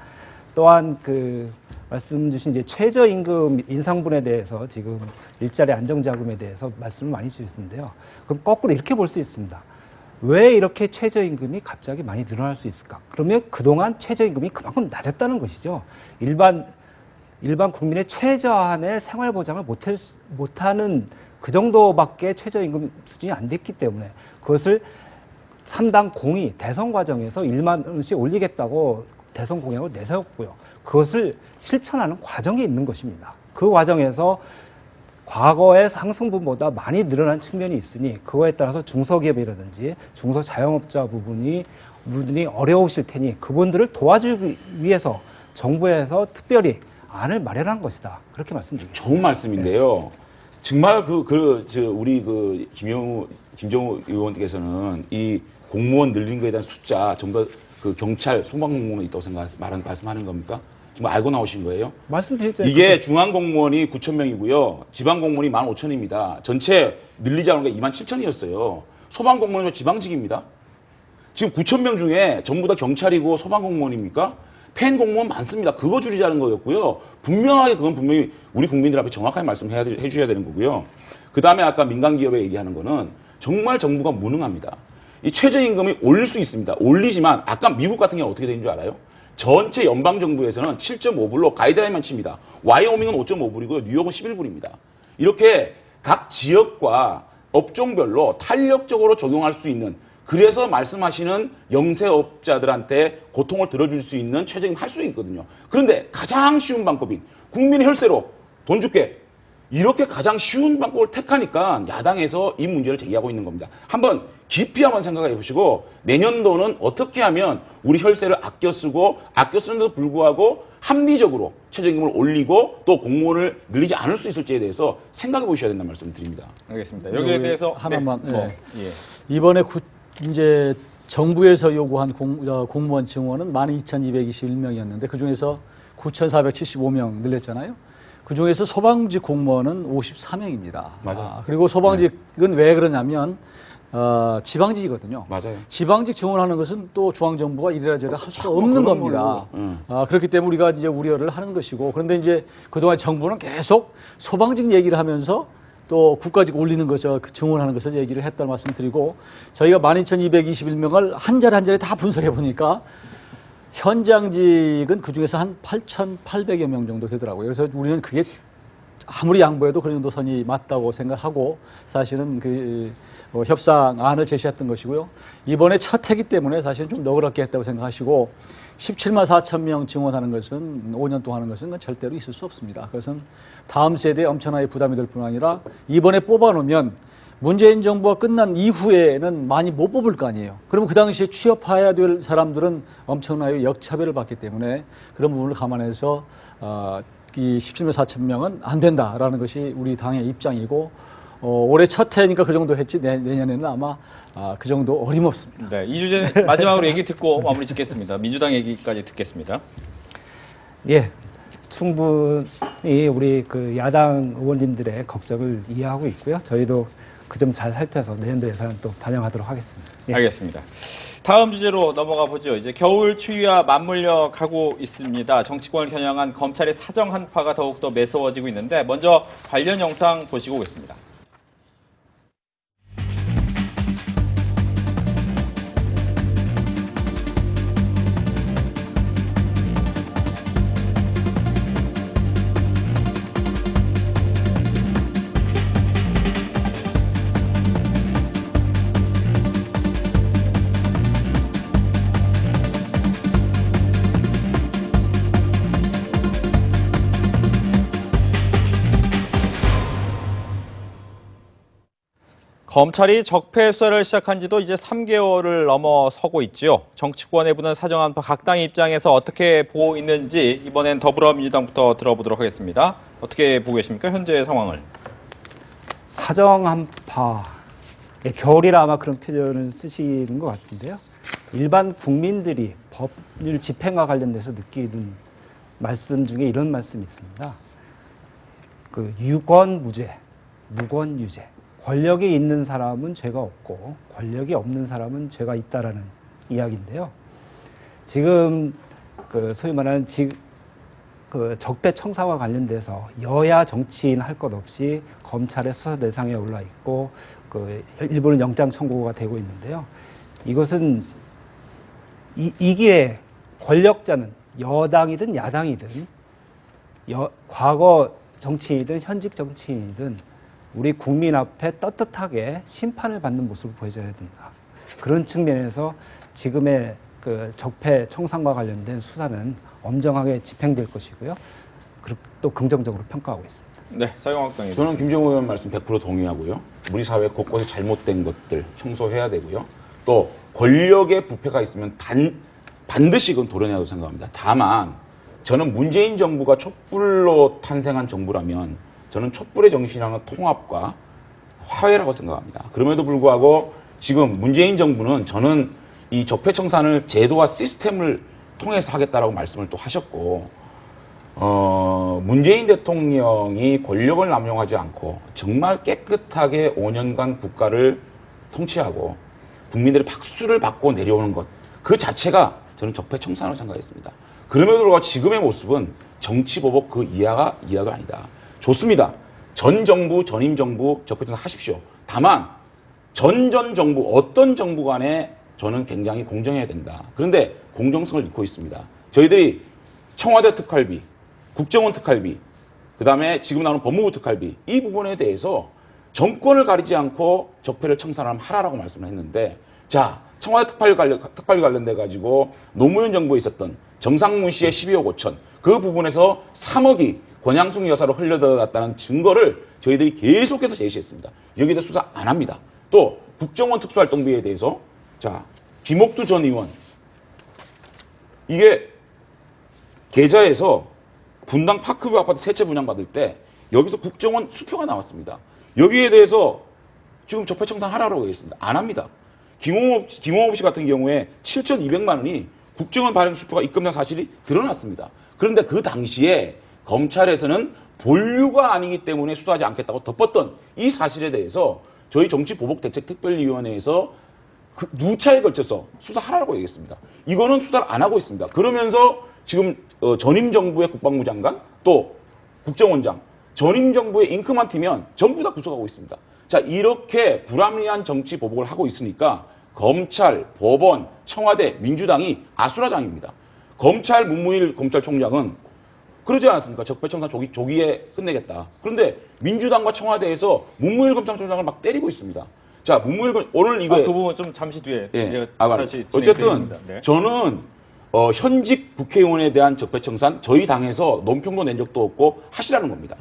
또한 그 말씀 주신 이제 최저임금 인상분에 대해서 지금 일자리 안정자금에 대해서 말씀을 많이 주셨는데요. 그럼 거꾸로 이렇게 볼 수 있습니다. 왜 이렇게 최저임금이 갑자기 많이 늘어날 수 있을까? 그러면 그동안 최저임금이 그만큼 낮았다는 것이죠. 일반 국민의 최저한의 생활보장을 못하는 그 정도밖에 최저임금 수준이 안 됐기 때문에 그것을 3당 공의 대선 과정에서 1만 원씩 올리겠다고 대선 공약을 내세웠고요. 그것을 실천하는 과정이 있는 것입니다. 그 과정에서 과거의 상승분보다 많이 늘어난 측면이 있으니 그거에 따라서 중소기업이라든지 중소자영업자 부분이 어려우실 테니 그분들을 도와주기 위해서 정부에서 특별히 안을 마련한 것이다. 그렇게 말씀드립니다. 좋은 말씀인데요. 정말 우리 김정우 의원께서는 이 공무원 늘린 거에 대한 숫자 전부 다 그 경찰, 소방공무원이 있다고 말씀하는 겁니까? 지금 알고 나오신 거예요? 말씀드렸잖아요. 이게 중앙공무원이 9,000명이고요. 지방공무원이 15,000입니다. 전체 늘리자는 게 27,000이었어요. 소방공무원은 지방직입니다. 지금 9,000명 중에 전부 다 경찰이고 소방공무원입니까? 팬 공무원 많습니다. 그거 줄이자는 거였고요. 분명하게 그건 분명히 우리 국민들 앞에 정확하게 말씀해 주셔야 되는 거고요. 그 다음에 아까 민간기업에 얘기하는 거는 정말 정부가 무능합니다. 이 최저임금이 올릴 수 있습니다. 올리지만 아까 미국 같은 경우는 어떻게 되는 줄 알아요? 전체 연방정부에서는 7.5불로 가이드라인만 칩니다. 와이오밍은 5.5불이고요. 뉴욕은 11불입니다. 이렇게 각 지역과 업종별로 탄력적으로 적용할 수 있는 그래서 말씀하시는 영세업자들한테 고통을 들어줄 수 있는 최저임금 할 수 있거든요. 그런데 가장 쉬운 방법인 국민의 혈세로 돈 줄게. 이렇게 가장 쉬운 방법을 택하니까 야당에서 이 문제를 제기하고 있는 겁니다. 한번 깊이 한번 생각해 보시고 내년도는 어떻게 하면 우리 혈세를 아껴 쓰는데도 불구하고 합리적으로 최저임금을 올리고 또 공무원을 늘리지 않을 수 있을지에 대해서 생각해 보셔야 된다는 말씀을 드립니다. 알겠습니다. 여기에 대해서 하나만. 네. 예. 이번에 이제 정부에서 요구한 공무원 증원은 12,221명이었는데 그중에서 9,475명 늘렸잖아요. 그중에서 소방직 공무원은 54명입니다. 맞아요. 그리고 소방직은 왜 그러냐면 지방직이거든요. 맞아요. 지방직 증원하는 것은 또 중앙정부가 이래라 저래라 할 수 없는 겁니다. 그렇기 때문에 우리가 이제 우려를 하는 것이고 그런데 이제 그동안 정부는 계속 소방직 얘기를 하면서 또 국가직 올리는 것을 증원하는 것을 얘기를 했다는 말씀을 드리고 저희가 12,221명을 한 자리 다 분석해 보니까 현장직은 그중에서 한 8,800여 명 정도 되더라고요. 그래서 우리는 그게 아무리 양보해도 그 정도 선이 맞다고 생각하고 사실은 협상안을 제시했던 것이고요. 이번에 첫 해기 때문에 사실은 좀 너그럽게 했다고 생각하시고 17만 4천 명 증원하는 것은 5년 동안 하는 것은 절대로 있을 수 없습니다. 그것은 다음 세대에 엄청나게 부담이 될 뿐 아니라 이번에 뽑아놓으면 문재인 정부가 끝난 이후에는 많이 못 뽑을 거 아니에요. 그러면 그 당시에 취업해야 될 사람들은 엄청나게 역차별을 받기 때문에 그런 부분을 감안해서 이 17만 4천 명은 안 된다라는 것이 우리 당의 입장이고 올해 첫 해니까 그 정도 했지 내년에는 아마 그 정도 어림없습니다. 네, 이 주제 마지막으로 얘기 듣고 마무리 짓겠습니다. 민주당 얘기까지 듣겠습니다. 예, 충분히 우리 그 야당 의원님들의 걱정을 이해하고 있고요. 저희도 그 점 잘 살펴서 내년도 예산 또 반영하도록 하겠습니다. 예. 알겠습니다. 다음 주제로 넘어가 보죠. 이제 겨울 추위와 맞물려 가고 있습니다. 정치권을 겨냥한 검찰의 사정 한파가 더욱더 매서워지고 있는데 먼저 관련 영상 보시고 오겠습니다. 검찰이 적폐 수사를 시작한 지도 이제 3개월을 넘어서고 있죠. 정치권 내부는 사정한파 각 당의 입장에서 어떻게 보고 있는지 이번엔 더불어민주당부터 들어보도록 하겠습니다. 어떻게 보고 계십니까? 현재 상황을. 사정한파의 겨울이라 아마 그런 표현을 쓰시는 것 같은데요. 일반 국민들이 법률 집행과 관련돼서 느끼는 말씀 중에 이런 말씀이 있습니다. 그 유권무죄, 무권유죄. 권력이 있는 사람은 죄가 없고 권력이 없는 사람은 죄가 있다라는 이야기인데요. 지금 그 소위 말하는 그 적폐청사와 관련돼서 여야 정치인 할 것 없이 검찰의 수사 대상에 올라 있고 그 일부는 영장 청구가 되고 있는데요. 이것은 이 기회에 권력자는 여당이든 야당이든 과거 정치인이든 현직 정치인이든 우리 국민 앞에 떳떳하게 심판을 받는 모습을 보여줘야 된다. 그런 측면에서 지금의 그 적폐 청산과 관련된 수사는 엄정하게 집행될 것이고요. 또 긍정적으로 평가하고 있습니다. 네, 자유한국당이. 저는 김정우 의원 말씀 100% 동의하고요. 우리 사회 곳곳에 잘못된 것들 청소해야 되고요. 또 권력의 부패가 있으면 반드시 그건 도려내야 한다고 생각합니다. 다만 저는 문재인 정부가 촛불로 탄생한 정부라면 저는 촛불의 정신이라는 통합과 화해라고 생각합니다. 그럼에도 불구하고 지금 문재인 정부는 저는 이 적폐청산을 제도와 시스템을 통해서 하겠다라고 말씀을 또 하셨고, 문재인 대통령이 권력을 남용하지 않고 정말 깨끗하게 5년간 국가를 통치하고 국민들의 박수를 받고 내려오는 것, 그 자체가 저는 적폐청산으로 생각했습니다. 그럼에도 불구하고 지금의 모습은 정치보복 그 이하가 아니다. 좋습니다. 전 정부, 전임 정부 적폐청산 하십시오. 다만 전 정부, 어떤 정부 간에 저는 굉장히 공정해야 된다. 그런데 공정성을 잃고 있습니다. 저희들이 청와대 특활비, 국정원 특활비, 그 다음에 지금 나오는 법무부 특활비, 이 부분에 대해서 정권을 가리지 않고 적폐를 청산하면 하라라고 말씀을 했는데, 자, 청와대 특활비 관련돼 가지고 노무현 정부에 있었던 정상문 씨의 12억 5천, 그 부분에서 3억이 권양숙 여사로 흘려들어갔다는 증거를 저희들이 계속해서 제시했습니다. 여기에 대해서 수사 안 합니다. 또 국정원 특수활동비에 대해서, 자, 김옥두 전 의원, 이게 계좌에서 분당 파크뷰 아파트 세채 분양받을 때 여기서 국정원 수표가 나왔습니다. 여기에 대해서 지금 적폐청산 하라고 하겠습니다. 안 합니다. 김홍업 씨 같은 경우에 7,200만 원이 국정원 발행 수표가 입금된 사실이 드러났습니다. 그런데 그 당시에 검찰에서는 본류가 아니기 때문에 수사하지 않겠다고 덮었던 이 사실에 대해서 저희 정치보복대책특별위원회에서 그 누차에 걸쳐서 수사하라고 얘기했습니다. 이거는 수사를 안 하고 있습니다. 그러면서 지금 전임 정부의 국방부 장관, 또 국정원장, 전임 정부의 잉크만 튀면 전부 다 구속하고 있습니다. 자, 이렇게 불합리한 정치 보복을 하고 있으니까 검찰, 법원, 청와대, 민주당이 아수라장입니다. 검찰 문무일 검찰총장은 그러지 않았습니까? 적폐청산 조기에 끝내겠다. 그런데 민주당과 청와대에서 문무일 검찰총장을 막 때리고 있습니다. 자, 오늘 이거 그 부분 좀 잠시 뒤에 다시 어쨌든 네. 저는 현직 국회의원에 대한 적폐청산 저희 당에서 논평도 낸 적도 없고 하시라는 겁니다.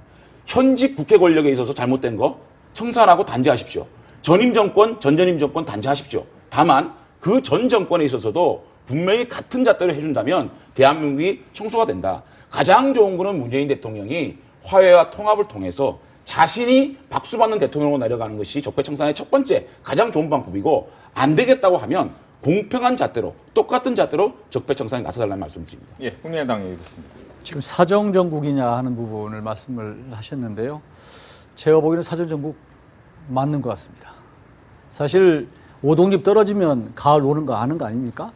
현직 국회 권력에 있어서 잘못된 거 청산하고 단죄하십시오. 전임 정권, 전전임 정권 단죄하십시오. 다만 그 전 정권에 있어서도 분명히 같은 잣대로 해준다면 대한민국이 청소가 된다. 가장 좋은 거는 문재인 대통령이 화해와 통합을 통해서 자신이 박수받는 대통령으로 내려가는 것이 적폐청산의 첫 번째 가장 좋은 방법이고, 안 되겠다고 하면 공평한 잣대로, 똑같은 잣대로 적폐청산에 나서달라는 말씀을 드립니다. 예, 국민의당 얘기 듣습니다. 지금 사정정국이냐 하는 부분을 말씀을 하셨는데요. 제가 보기에는 사정정국 맞는 것 같습니다. 사실 오동잎 떨어지면 가을 오는 거 아는 거 아닙니까?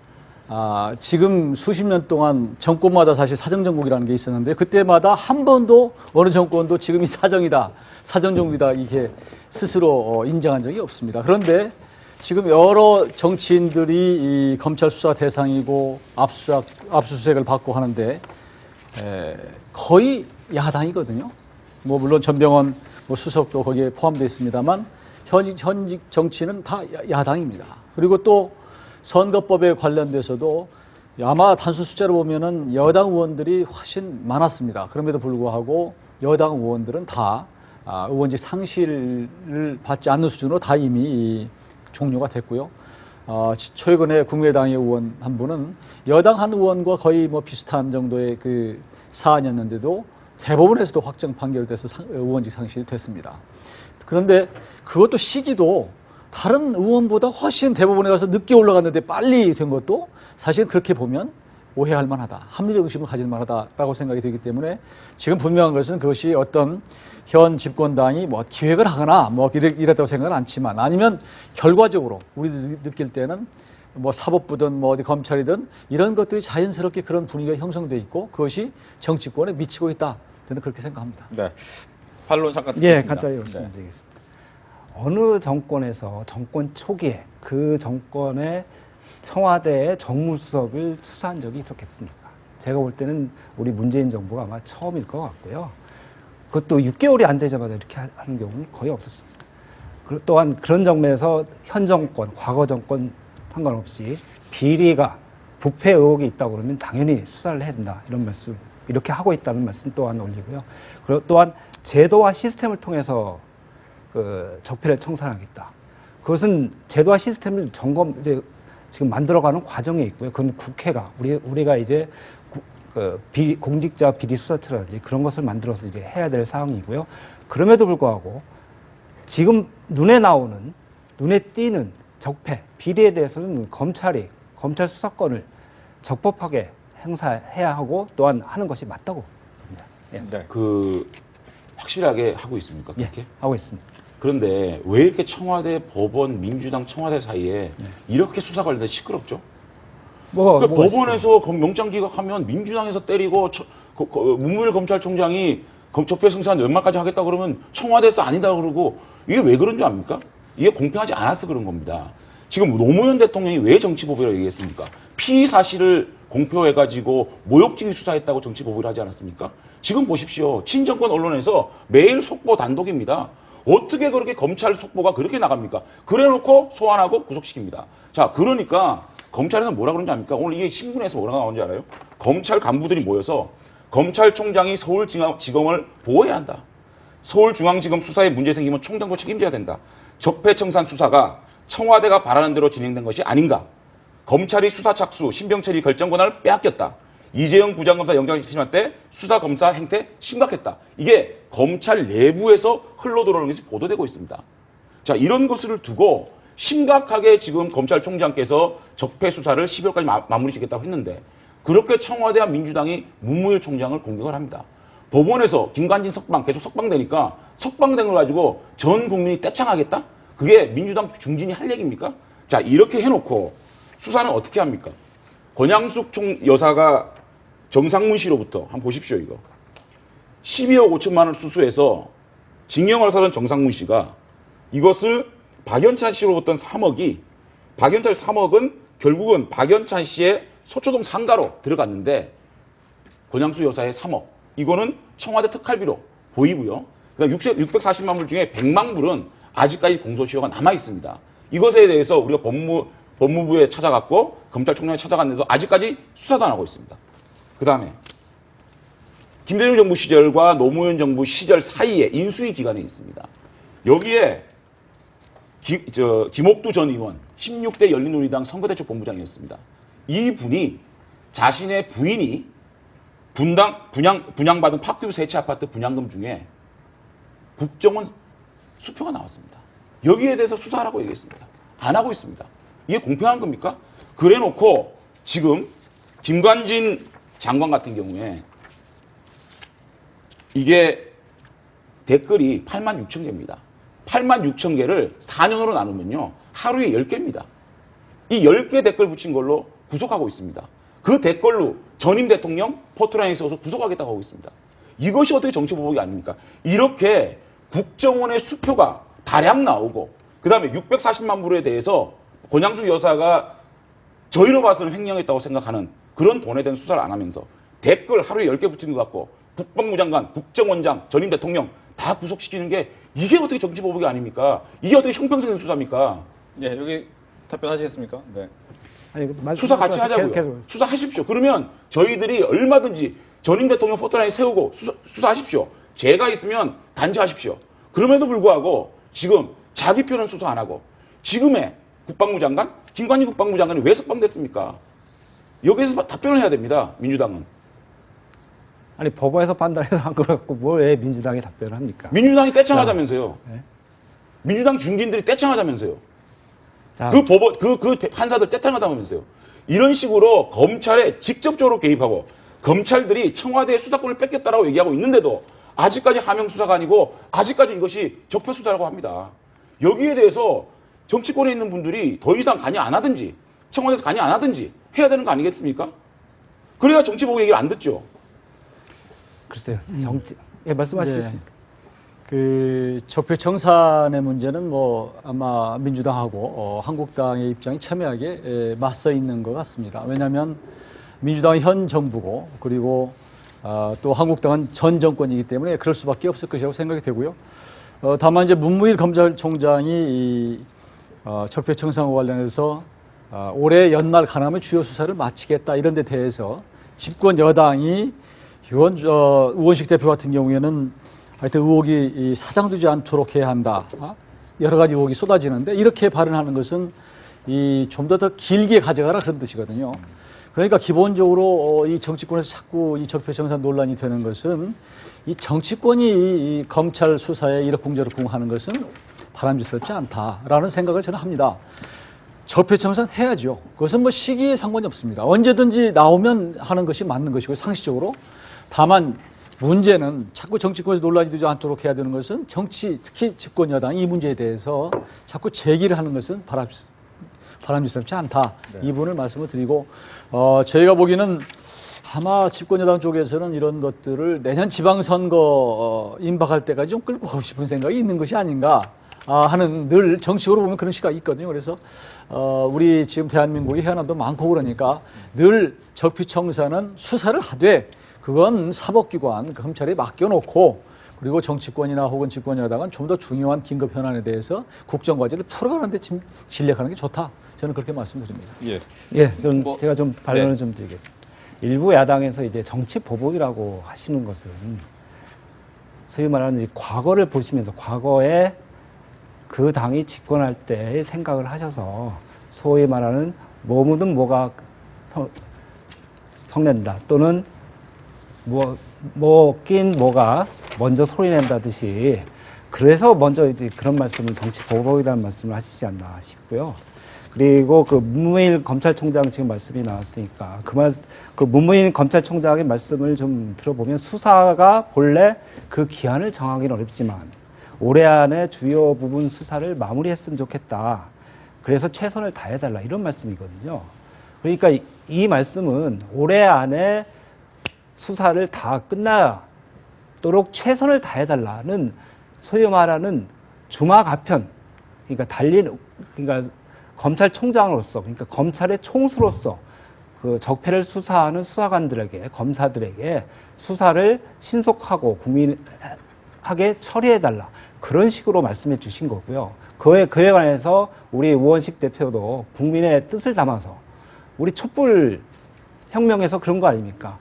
지금 수십 년 동안 정권마다 사실 사정정국이라는 게 있었는데 그때마다 한 번도 어느 정권도 지금이 사정이다, 사정정국이다 이게 스스로 인정한 적이 없습니다. 그런데 지금 여러 정치인들이 이 검찰 수사 대상이고 압수수색을 받고 하는데 거의 야당이거든요. 뭐 물론 전병헌 수석도 거기에 포함되어 있습니다만 현직 정치는 다 야당입니다. 그리고 또 선거법에 관련돼서도 아마 단순 숫자로 보면은 여당 의원들이 훨씬 많았습니다. 그럼에도 불구하고 여당 의원들은 다 의원직 상실을 받지 않는 수준으로 다 이미 종료가 됐고요. 최근에 국민의당의 의원 한 분은 여당 한 의원과 거의 뭐 비슷한 정도의 그 사안이었는데도 대법원에서도 확정 판결돼서 의원직 상실이 됐습니다. 그런데 그것도 시기도 다른 의원보다 훨씬 대법원에 가서 늦게 올라갔는데 빨리 된 것도 사실 그렇게 보면 오해할 만하다. 합리적 의심을 가질 만하다라고 생각이 되기 때문에 지금 분명한 것은 그것이 어떤 현 집권당이 뭐 기획을 하거나 뭐 이랬다고 생각은 않지만 아니면 결과적으로 우리들이 느낄 때는 뭐 사법부든 뭐 어디 검찰이든 이런 것들이 자연스럽게 그런 분위기가 형성돼 있고 그것이 정치권에 미치고 있다. 저는 그렇게 생각합니다. 네. 반론 잠깐 듣겠습니다. 예, 간단히 말씀드리겠습니다. 어느 정권에서 정권 초기에 그 정권의 청와대의 정무수석을 수사한 적이 있었겠습니까? 제가 볼 때는 우리 문재인 정부가 아마 처음일 것 같고요. 그것도 6개월이 안 되자마자 이렇게 하는 경우는 거의 없었습니다. 그리고 또한 그런 정면에서 현 정권, 과거 정권 상관없이 비리가 부패 의혹이 있다고 그러면 당연히 수사를 해야 된다. 이런 말씀, 이렇게 하고 있다는 말씀 또한 올리고요. 그리고 또한 제도와 시스템을 통해서 그 적폐를 청산하겠다. 그것은 제도와 시스템을 이제 지금 만들어가는 과정에 있고요. 그건 국회가 우리가 이제 공직자 비리 수사처라든지 그런 것을 만들어서 이제 해야 될 사항이고요. 그럼에도 불구하고 지금 눈에 띄는 적폐, 비리에 대해서는 검찰 수사권을 적법하게 행사해야 하고 또한 하는 것이 맞다고 봅니다. 예. 네. 확실하게 하고 있습니까? 그렇게? 예, 하고 있습니다. 그런데 왜 이렇게 청와대, 법원, 민주당, 청와대 사이에 이렇게 수사 관련돼 시끄럽죠? 그러니까 법원에서 영장 기각하면 민주당에서 때리고 문무일 검찰총장이 적폐 승산 연말까지 하겠다 그러면 청와대에서 아니다 그러고 이게 왜 그런 줄 압니까? 이게 공평하지 않아서 그런 겁니다. 지금 노무현 대통령이 왜 정치보복이라고 얘기했습니까? 피의 사실을 공표해가지고 모욕죄 수사했다고 정치보복을 하지 않았습니까? 지금 보십시오. 친정권 언론에서 매일 속보 단독입니다. 어떻게 그렇게 검찰 속보가 그렇게 나갑니까? 그래놓고 소환하고 구속시킵니다. 자, 그러니까 검찰에서 뭐라 그런지 압니까? 오늘 이게 신문에서 뭐라고 나오는지 알아요? 검찰 간부들이 모여서 검찰총장이 서울지검을 보호해야 한다. 서울중앙지검 수사에 문제 생기면 총장도 책임져야 된다. 적폐청산 수사가 청와대가 바라는 대로 진행된 것이 아닌가. 검찰이 수사 착수, 신병처리 결정 권한을 빼앗겼다. 이재용 부장검사 영장 실시할 때 수사검사 행태 심각했다. 이게 검찰 내부에서 흘러들어오는 것이 보도되고 있습니다. 자, 이런 것을 두고 심각하게 지금 검찰총장께서 적폐 수사를 12월까지 마무리시겠다고 했는데 그렇게 청와대와 민주당이 문무일 총장을 공격을 합니다. 법원에서 김관진 석방, 계속 석방되니까 석방된 걸 가지고 전 국민이 떼창하겠다? 그게 민주당 중진이 할 얘기입니까? 자, 이렇게 해놓고 수사는 어떻게 합니까? 권양숙 여사가 정상문 씨로부터 한번 보십시오, 이거. 12억 5천만 원을 수수해서 징역을 살은 정상문 씨가 이것을 박연찬 씨로부터 3억이 박연찬 3억은 결국은 박연찬 씨의 서초동 상가로 들어갔는데 권양숙 여사의 3억 이거는 청와대 특활비로 보이고요. 그다음 640만 불 중에 100만 불은 아직까지 공소시효가 남아 있습니다. 이것에 대해서 우리가 법무부에 찾아갔고 검찰총장에 찾아갔는데도 아직까지 수사도 안 하고 있습니다. 그 다음에 김대중 정부 시절과 노무현 정부 시절 사이에 인수위 기간이 있습니다. 여기에 김옥두 전 의원 16대 열린우리당 선거대책 본부장이었습니다. 이 분이 자신의 부인이 분양받은 파큐 세채 아파트 분양금 중에 국정원 수표가 나왔습니다. 여기에 대해서 수사하라고 얘기했습니다. 안 하고 있습니다. 이게 공평한 겁니까? 그래놓고 지금 김관진 장관 같은 경우에 이게 댓글이 8만 6천 개입니다. 8만 6천 개를 4년으로 나누면요. 하루에 10개입니다. 이 10개 댓글 붙인 걸로 구속하고 있습니다. 그 댓글로 전임 대통령 포트라인에 써서 구속하겠다고 하고 있습니다. 이것이 어떻게 정치보복이 아닙니까? 이렇게 국정원의 수표가 다량 나오고 그 다음에 640만 불에 대해서 권양숙 여사가 저희로 봐서는 횡령했다고 생각하는 그런 돈에 대한 수사를 안 하면서 댓글 하루에 10개 붙이는 것 같고 국방부 장관, 국정원장, 전임 대통령 다 구속시키는 게 이게 어떻게 정치보복이 아닙니까? 이게 어떻게 형평성의 수사입니까? 네, 여기 답변하시겠습니까? 네. 아니, 수사 같이 하자고요. 계속. 수사하십시오. 그러면 저희들이 얼마든지 전임 대통령 포트라인에 세우고 수사하십시오. 제가 있으면 단죄하십시오. 그럼에도 불구하고 지금 자기 표는 수사 안 하고 지금의 국방부 장관, 김관희 국방부 장관이 왜 석방됐습니까? 여기에서 답변을 해야 됩니다. 민주당은. 아니 법원에서 판단해서 한 거 갖고 뭘 왜 민주당이 답변을 합니까? 민주당이 떼창하자면서요. 네. 민주당 중진들이 떼창하자면서요. 자, 그 법원, 그 판사들 떼창하다면서요. 이런 식으로 검찰에 직접적으로 개입하고 검찰들이 청와대의 수사권을 뺏겼다라고 얘기하고 있는데도 아직까지 하명 수사가 아니고 아직까지 이것이 적폐 수사라고 합니다. 여기에 대해서 정치권에 있는 분들이 더 이상 관여 안 하든지 청와대에서 관여 안 하든지 해야 되는 거 아니겠습니까? 그래야 정치 보고 얘기를 안 듣죠. 글쎄요. 예, 말씀하시겠습니까? 그 적폐청산의 문제는 뭐 아마 민주당하고 한국당의 입장이 첨예하게 맞서 있는 것 같습니다. 왜냐하면 민주당은 현 정부고 그리고 또 한국당은 전 정권이기 때문에 그럴 수밖에 없을 것이라고 생각이 되고요. 다만 이제 문무일 검찰총장이 이 적폐청산과 관련해서 올해 연말 가능하면 주요 수사를 마치겠다 이런 데 대해서 집권 여당이 우원식 대표 같은 경우에는 하여튼 의혹이 사장되지 않도록 해야 한다. 여러 가지 의혹이 쏟아지는데 이렇게 발언하는 것은 좀 더 길게 가져가라 그런 뜻이거든요. 그러니까 기본적으로 이 정치권에서 자꾸 이 적폐청산 논란이 되는 것은 이 정치권이 이 검찰 수사에 이러쿵저러쿵 하는 것은 바람직스럽지 않다라는 생각을 저는 합니다. 적폐청산 해야죠. 그것은 뭐 시기에 상관이 없습니다. 언제든지 나오면 하는 것이 맞는 것이고 상식적으로. 다만 문제는 자꾸 정치권에서 논란이 되지 않도록 해야 되는 것은 특히 집권 여당이 이 문제에 대해서 자꾸 제기를 하는 것은 바람직스럽지 않다. 네. 이 부분을 말씀을 드리고 저희가 보기에는 아마 집권 여당 쪽에서는 이런 것들을 내년 지방선거 임박할 때까지 좀 끌고 가고 싶은 생각이 있는 것이 아닌가 하는 늘 정치적으로 보면 그런 시각이 있거든요. 그래서 우리 지금 대한민국이 해안도 많고 그러니까 늘 적폐청산은 수사를 하되 그건 사법기관 검찰에 맡겨놓고 그리고 정치권이나 혹은 집권 여당은 좀 더 중요한 긴급 현안에 대해서 국정과제를 풀어가는 데 진력하는 게 좋다. 저는 그렇게 말씀드립니다. 예. 예, 좀 뭐, 제가 좀 반론을 네. 좀 드리겠습니다. 일부 야당에서 이제 정치 보복이라고 하시는 것은 소위 말하는 이 과거를 보시면서 과거에 그 당이 집권할 때의 생각을 하셔서 소위 말하는 뭐 묻은 뭐가 성낸다 또는 뭐 낀 뭐가 먼저 소리낸다듯이 그래서 먼저 이제 그런 말씀을 정치 보복이라는 말씀을 하시지 않나 싶고요. 그리고 그 문무일 검찰총장 지금 말씀이 나왔으니까 그 문무일 검찰총장의 말씀을 좀 들어보면 수사가 본래 그 기한을 정하기는 어렵지만 올해 안에 주요 부분 수사를 마무리했으면 좋겠다. 그래서 최선을 다해달라 이런 말씀이거든요. 그러니까 이 말씀은 올해 안에 수사를 다 끝나도록 최선을 다해달라는 소위 말하는 주마가편, 그러니까 검찰총장으로서, 그러니까 검찰의 총수로서 그 적폐를 수사하는 수사관들에게, 검사들에게 수사를 신속하고 국민하게 처리해달라. 그런 식으로 말씀해 주신 거고요. 그에 관해서 우리 우원식 대표도 국민의 뜻을 담아서 우리 촛불 혁명에서 그런 거 아닙니까?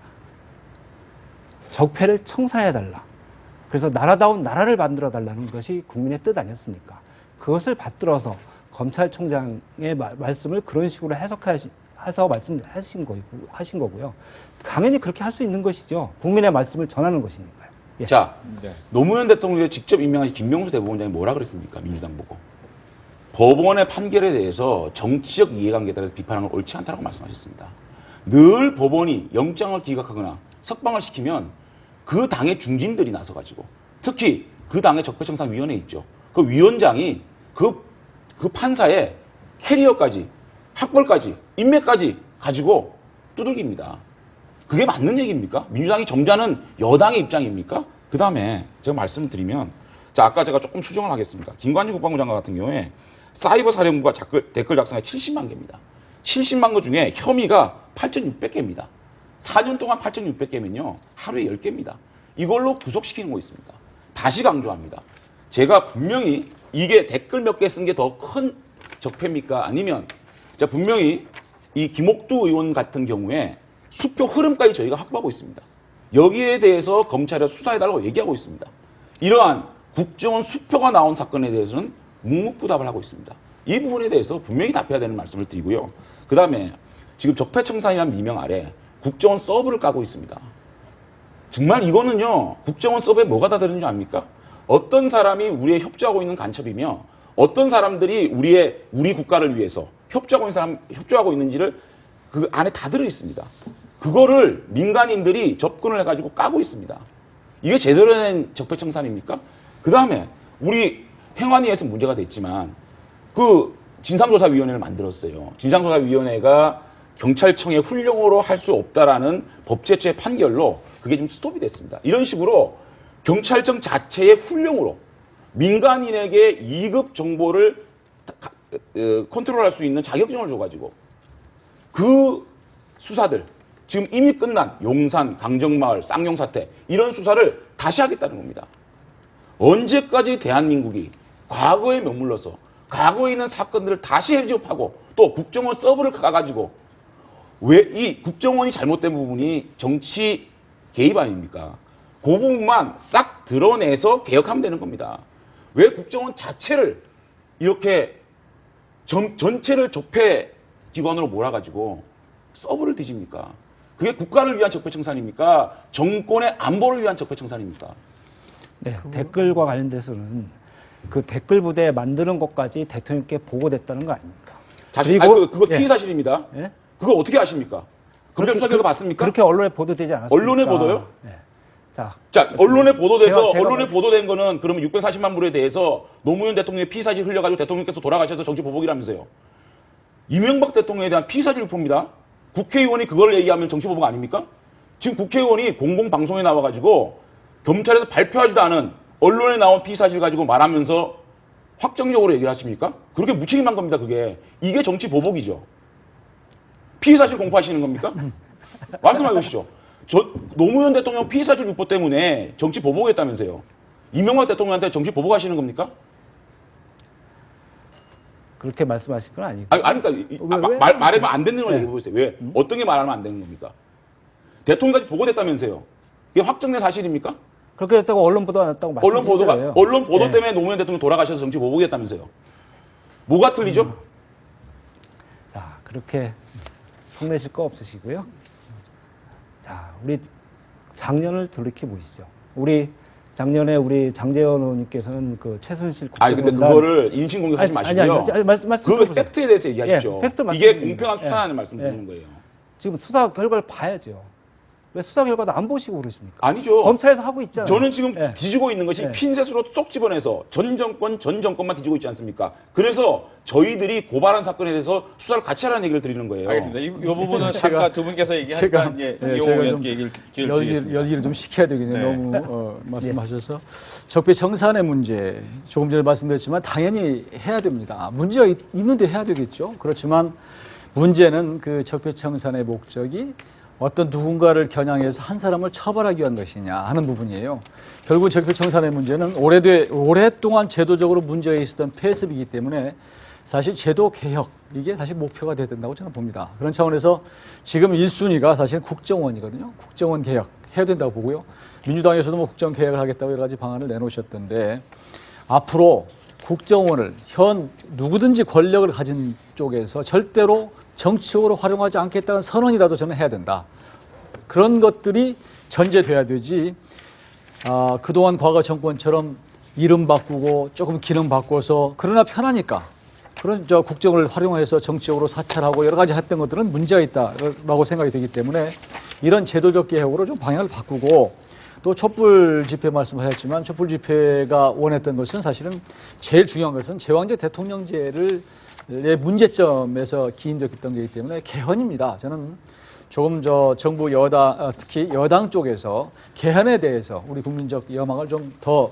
적폐를 청산해달라. 그래서 나라다운 나라를 만들어달라는 것이 국민의 뜻 아니었습니까? 그것을 받들어서 검찰총장의 말씀을 그런 식으로 해서 말씀하신 거고요. 당연히 그렇게 할 수 있는 것이죠. 국민의 말씀을 전하는 것이니까요. 예. 자, 네. 노무현 대통령이 직접 임명하신 김명수 대법원장이 뭐라 그랬습니까? 민주당 보고. 법원의 판결에 대해서 정치적 이해관계에 따라서 비판하는 건 옳지 않다고 말씀하셨습니다. 늘 법원이 영장을 기각하거나 석방을 시키면 그 당의 중진들이 나서가지고 특히 그 당의 적폐청산위원회 있죠. 그 위원장이 그 판사의 캐리어까지 학벌까지 인맥까지 가지고 두들깁니다. 그게 맞는 얘기입니까? 민주당이 점잖은 여당의 입장입니까? 그 다음에 제가 말씀을 드리면 자 아까 제가 조금 수정을 하겠습니다. 김관희 국방부 장관 같은 경우에 사이버 사령부가 댓글 작성에 70만 개입니다. 70만 거 중에 혐의가 8,600개입니다. 4년 동안 8,600개면요. 하루에 10개입니다. 이걸로 구속시키는 거 있습니다. 다시 강조합니다. 제가 분명히 이게 댓글 몇 개 쓴 게 더 큰 적폐입니까? 아니면 제가 분명히 이 김옥두 의원 같은 경우에 수표 흐름까지 저희가 확보하고 있습니다. 여기에 대해서 검찰에 수사해달라고 얘기하고 있습니다. 이러한 국정원 수표가 나온 사건에 대해서는 묵묵부답을 하고 있습니다. 이 부분에 대해서 분명히 답해야 되는 말씀을 드리고요. 그 다음에 지금 적폐청산이라는 미명 아래 국정원 서버를 까고 있습니다. 정말 이거는요, 국정원 서버에 뭐가 다 들어있는 줄 압니까? 어떤 사람이 우리에 협조하고 있는 간첩이며 어떤 사람들이 우리 국가를 위해서 협조하고 있는지를 그 안에 다 들어있습니다. 그거를 민간인들이 접근을 해가지고 까고 있습니다. 이게 제대로 된 적폐청산입니까? 그 다음에 우리 행안위에서 문제가 됐지만 그 진상조사위원회를 만들었어요. 진상조사위원회가 경찰청의 훈령으로 할 수 없다라는 법제처의 판결로 그게 좀 스톱이 됐습니다. 이런 식으로 경찰청 자체의 훈령으로 민간인에게 2급 정보를 컨트롤할 수 있는 자격증을 줘가지고 그 수사들, 지금 이미 끝난 용산, 강정마을, 쌍용 사태 이런 수사를 다시 하겠다는 겁니다. 언제까지 대한민국이 과거에 머물러서 과거에 있는 사건들을 다시 해집하고 또 국정원 서버를 가가지고 왜 이 국정원이 잘못된 부분이 정치 개입 아닙니까? 그 부분만 싹 드러내서 개혁하면 되는 겁니다. 왜 국정원 자체를 이렇게 전체를 적폐 기관으로 몰아가지고 서버를 뒤집니까? 그게 국가를 위한 적폐청산입니까? 정권의 안보를 위한 적폐청산입니까? 네, 댓글과 관련돼서는 그 댓글 부대 만드는 것까지 대통령께 보고됐다는 거 아닙니까? 그거 피의 예. 사실입니다. 예? 그거 어떻게 아십니까? 그렇게 수사 결과 봤습니까? 그렇게 언론에 보도되지 않았습니까? 언론에 보도요? 네. 자, 언론에 보도돼서 제가 언론에 보도된 거는 그러면 640만 불에 대해서 노무현 대통령의 피의사실 흘려가지고 대통령께서 돌아가셔서 정치 보복이라면서요. 이명박 대통령에 대한 피의사실 유포입니다. 국회의원이 그걸 얘기하면 정치 보복 아닙니까? 지금 국회의원이 공공방송에 나와가지고 검찰에서 발표하지도 않은 언론에 나온 피의사실 가지고 말하면서 확정적으로 얘기를 하십니까? 그렇게 무책임한 겁니다. 그게. 이게 정치 보복이죠. 피의사실 공포하시는 겁니까? 말씀해 보시죠. 노무현 대통령 피의사실 유포 때문에 정치 보복했다면서요. 이명박 대통령한테 정치 보복하시는 겁니까? 그렇게 말씀하실 건 아니고. 아니, 그러니까 말하면 안 되는 걸 얘기해 보세요. 왜? 어떤 게 말하면 안 되는 겁니까? 대통령까지 보고됐다면서요. 이게 확정된 사실입니까? 그렇게 됐다고 언론 보도 안 했다고 말씀드렸잖아요. 언론 보도 때문에 노무현 대통령 돌아가셔서 정치 보복했다면서요. 뭐가 틀리죠? 자, 그렇게 성내실 거 없으시고요. 자, 우리 작년을 돌이켜 보시죠. 작년에 우리 장재원 의원님께서는 그 최순실 아니 근데 그거를 인신 공격하지 마시고요. 말씀 그 팩트에 대해서 얘기하십시오. 예, 팩트 이게 말씀드립니다. 공평한 수사라는 예. 말씀 드리는 거예요. 지금 수사 결과를 봐야죠. 왜 수사 결과도 안 보시고 그러십니까? 아니죠. 검찰에서 하고 있잖아요. 저는 지금 예. 뒤지고 있는 것이 예. 핀셋으로 쏙 집어내서 전 정권만 뒤지고 있지 않습니까? 그래서 저희들이 고발한 사건에 대해서 수사를 같이 하라는 얘기를 드리는 거예요. 알겠습니다. 이 부분은 잠깐 두 분께서 얘기하니까 제가 이용호 의원께 얘기를 드리겠습니다. 열기를 좀 시켜야 되겠네요. 네. 너무 말씀하셔서. 적폐청산의 문제, 조금 전에 말씀드렸지만 당연히 해야 됩니다. 문제가 있는데 해야 되겠죠. 그렇지만 문제는 그 적폐청산의 목적이 어떤 누군가를 겨냥해서 한 사람을 처벌하기 위한 것이냐 하는 부분이에요. 결국 적폐청산의 문제는 오랫동안 제도적으로 문제가 있었던 폐습이기 때문에 사실 제도 개혁, 이게 사실 목표가 돼야 된다고 저는 봅니다. 그런 차원에서 지금 1순위가 사실 국정원이거든요. 국정원 개혁 해야 된다고 보고요. 민주당에서도 뭐 국정원 개혁을 하겠다고 여러 가지 방안을 내놓으셨던데 앞으로 국정원을 현 누구든지 권력을 가진 쪽에서 절대로 정치적으로 활용하지 않겠다는 선언이라도 저는 해야 된다. 그런 것들이 전제돼야 되지. 그동안 과거 정권처럼 이름 바꾸고 조금 기능 바꿔서 그러나 편하니까 그런 국정을 활용해서 정치적으로 사찰하고 여러 가지 했던 것들은 문제가 있다라고 생각이 되기 때문에 이런 제도적 개혁으로 좀 방향을 바꾸고 또 촛불 집회 말씀하셨지만 촛불 집회가 원했던 것은 사실은 제일 중요한 것은 제왕제 대통령제를 문제점에서 기인됐던 거기 때문에 개헌입니다. 저는 조금 정부 여당, 특히 여당 쪽에서 개헌에 대해서 우리 국민적 여망을 좀 더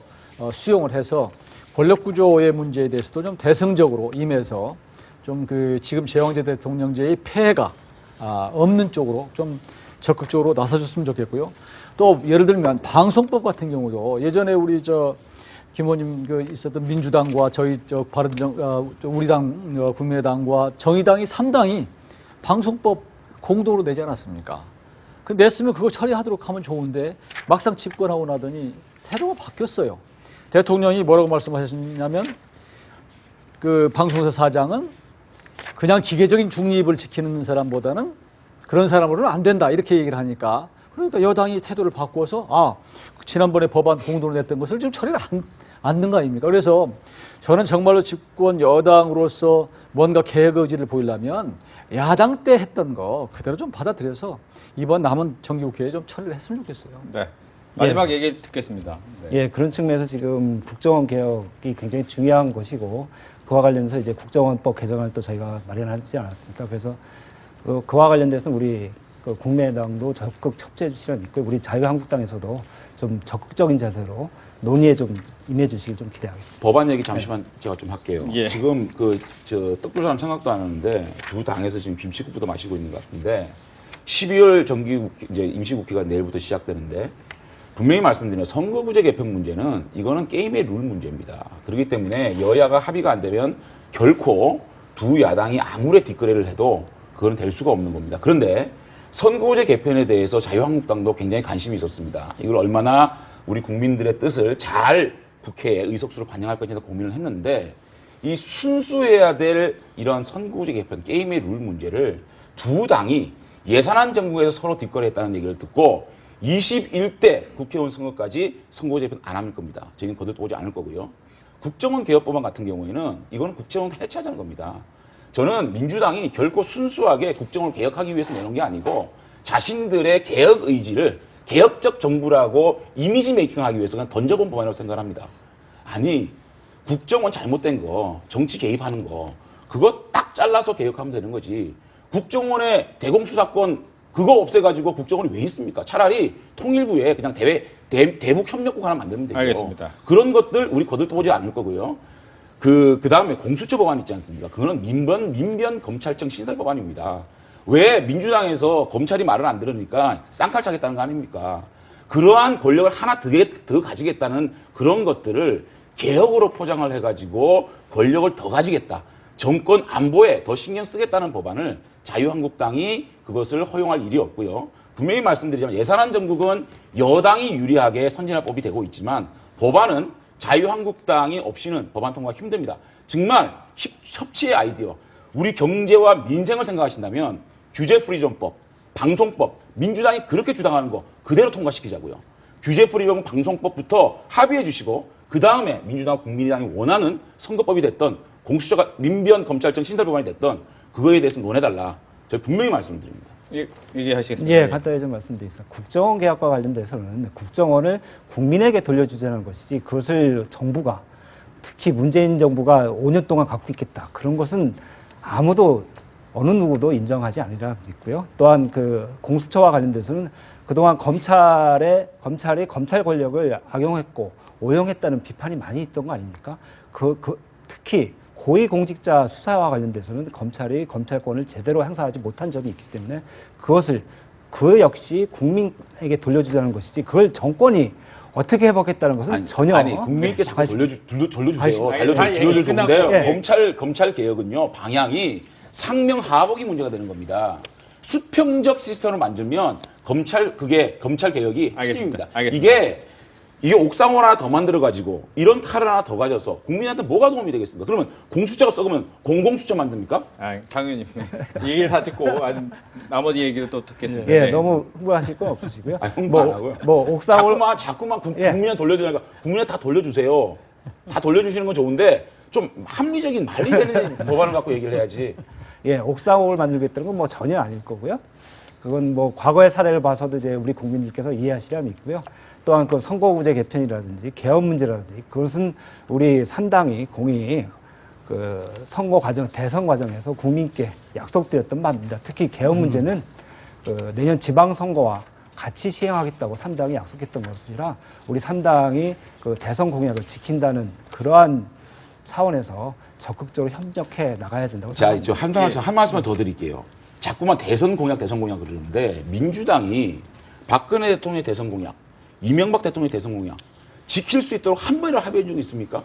수용을 해서 권력구조의 문제에 대해서도 좀 대승적으로 임해서 좀 지금 제왕제 대통령제의 폐해가 없는 쪽으로 좀 적극적으로 나서줬으면 좋겠고요. 또 예를 들면 방송법 같은 경우도 예전에 우리 김 의원님 있었던 민주당과 저희 우리 당 국민의당과 정의당이 3당이 방송법 공동으로 내지 않았습니까? 냈으면 그거 처리하도록 하면 좋은데 막상 집권하고 나더니 태도가 바뀌었어요. 대통령이 뭐라고 말씀하셨냐면 그 방송사 사장은 그냥 기계적인 중립을 지키는 사람보다는 그런 사람으로는 안 된다 이렇게 얘기를 하니까 그러니까 여당이 태도를 바꿔서 지난번에 법안 공동으로 냈던 것을 지금 처리를 않는 거 아닙니까? 그래서 저는 정말로 집권 여당으로서 뭔가 개혁 의지를 보이려면 야당 때 했던 거 그대로 좀 받아들여서 이번 남은 정기국회에 좀 처리를 했으면 좋겠어요. 네. 마지막 얘기 듣겠습니다. 네. 예, 그런 측면에서 지금 국정원 개혁이 굉장히 중요한 것이고 그와 관련해서 이제 국정원법 개정안을 또 저희가 마련하지 않았습니까? 그래서 그와 관련돼서 우리 국민의당도 적극 협조해 주시면 있고 우리 자유한국당에서도 좀 적극적인 자세로 논의에 좀 임해 주시길 좀 기대하겠습니다. 법안 얘기 잠시만 제가 좀 할게요. 예. 지금 떡조사람 생각도 안 하는데 두 당에서 지금 김치국부터 마시고 있는 것 같은데 12월 정기국회 이제 임시국회가 내일부터 시작되는데 분명히 말씀드리면 선거구제 개편 문제는 이거는 게임의 룰 문제입니다. 그렇기 때문에 여야가 합의가 안 되면 결코 두 야당이 아무리 뒷거래를 해도 그건 될 수가 없는 겁니다. 그런데 선거구제 개편에 대해서 자유한국당도 굉장히 관심이 있었습니다. 이걸 얼마나 우리 국민들의 뜻을 잘 국회에 의석수로 반영할 것인가 고민을 했는데 이 순수해야 될 이런 선거구제 개편 게임의 룰 문제를 두 당이 예산안 정국에서 서로 뒷거래했다는 얘기를 듣고 21대 국회의원 선거까지 선거구제 개편 안 할 겁니다. 저희는 거들떠오지 않을 거고요. 국정원 개혁법안 같은 경우에는 이건 국정원 해체하자는 겁니다. 저는 민주당이 결코 순수하게 국정원을 개혁하기 위해서 내놓은 게 아니고 자신들의 개혁 의지를 개혁적 정부라고 이미지 메이킹하기 위해서 그냥 던져본 법안이라고 생각합니다. 아니 국정원 잘못된 거, 정치 개입하는 거 그거 딱 잘라서 개혁하면 되는 거지. 국정원의 대공수사권 그거 없애가지고 국정원이 왜 있습니까? 차라리 통일부에 그냥 대북 협력국 하나 만들면 되죠. 알겠습니다. 그런 것들 우리 거들떠보지 않을 거고요. 그 다음에 공수처 법안 있지 않습니까? 그거는 민변 검찰청 신설 법안입니다. 왜 민주당에서 검찰이 말을 안 들으니까 쌍칼 차겠다는 거 아닙니까? 그러한 권력을 하나 더 가지겠다는 그런 것들을 개혁으로 포장을 해가지고 권력을 더 가지겠다. 정권 안보에 더 신경 쓰겠다는 법안을 자유한국당이 그것을 허용할 일이 없고요. 분명히 말씀드리자면 예산안 정국은 여당이 유리하게 선진화법이 되고 있지만 법안은 자유한국당이 없이는 법안 통과가 힘듭니다. 정말 협치의 아이디어, 우리 경제와 민생을 생각하신다면 규제 프리존법, 방송법, 민주당이 그렇게 주장하는 거 그대로 통과시키자고요. 규제 프리존 방송법부터 합의해 주시고 그 다음에 민주당과 국민의당이 원하는 선거법이 됐던 공수처가 민변 검찰청 신설 법안이 됐던 그거에 대해서 논해달라. 저희 분명히 말씀드립니다. 얘기하시겠습니다. 예, 간단히 좀 말씀드리겠습니다. 국정원 개혁과 관련돼서는 국정원을 국민에게 돌려주자는 것이지 그것을 정부가 특히 문재인 정부가 5년 동안 갖고 있겠다. 그런 것은 아무도 어느 누구도 인정하지 않으리라 믿고요. 또한 그 공수처와 관련돼서는 그동안 검찰이 검찰 권력을 악용했고 오용했다는 비판이 많이 있던 거 아닙니까? 특히 고위공직자 수사와 관련돼서는 검찰이 검찰권을 제대로 행사하지 못한 점이 있기 때문에 그 역시 국민에게 돌려주자는 것이지 그걸 정권이 어떻게 해보겠다는 것은 전혀 국민께 자꾸 돌려주세요. 아니, 비워줄 건데 예. 검찰 개혁은요 방향이 상명하복이 문제가 되는 겁니다. 수평적 시스템을 만들면 검찰 개혁이 힘입니다. 이게 옥상 하나 더 만들어가지고 이런 칼을 하나 더 가져서 국민한테 뭐가 도움이 되겠습니까? 그러면 공수처가 썩으면 공공수처 만듭니까? 장의원님 얘기를 다 듣고 나머지 얘기를 또 듣겠습니다. 예, 네. 너무 흥분하실 건 없으시고요. 흥분 안 하고요. 옥상을 국민한테 돌려주니까 국민한테 다 돌려주세요. 다 돌려주시는 건 좋은데 좀 합리적인 말이 되는 법안을 갖고 얘기를 해야지. 예, 옥상옥을 만들겠다는 건 뭐 전혀 아닐 거고요. 그건 뭐 과거의 사례를 봐서도 이제 우리 국민들께서 이해하시리라 믿고요. 또한 그 선거구제 개편이라든지 개헌 문제라든지 그것은 우리 3당이 공히 그 선거 과정, 대선 과정에서 국민께 약속드렸던 바입니다. 특히 개헌 문제는 그 내년 지방선거와 같이 시행하겠다고 3당이 약속했던 것이라 우리 3당이 그 대선 공약을 지킨다는 그러한 차원에서 적극적으로 협력해 나가야 된다고 생각합니다. 자, 한 말씀만 더 드릴게요. 자꾸만 대선 공약 그러는데 민주당이 박근혜 대통령의 대선 공약, 이명박 대통령의 대선 공약 지킬 수 있도록 한 번이라도 합의해 준 적 있습니까?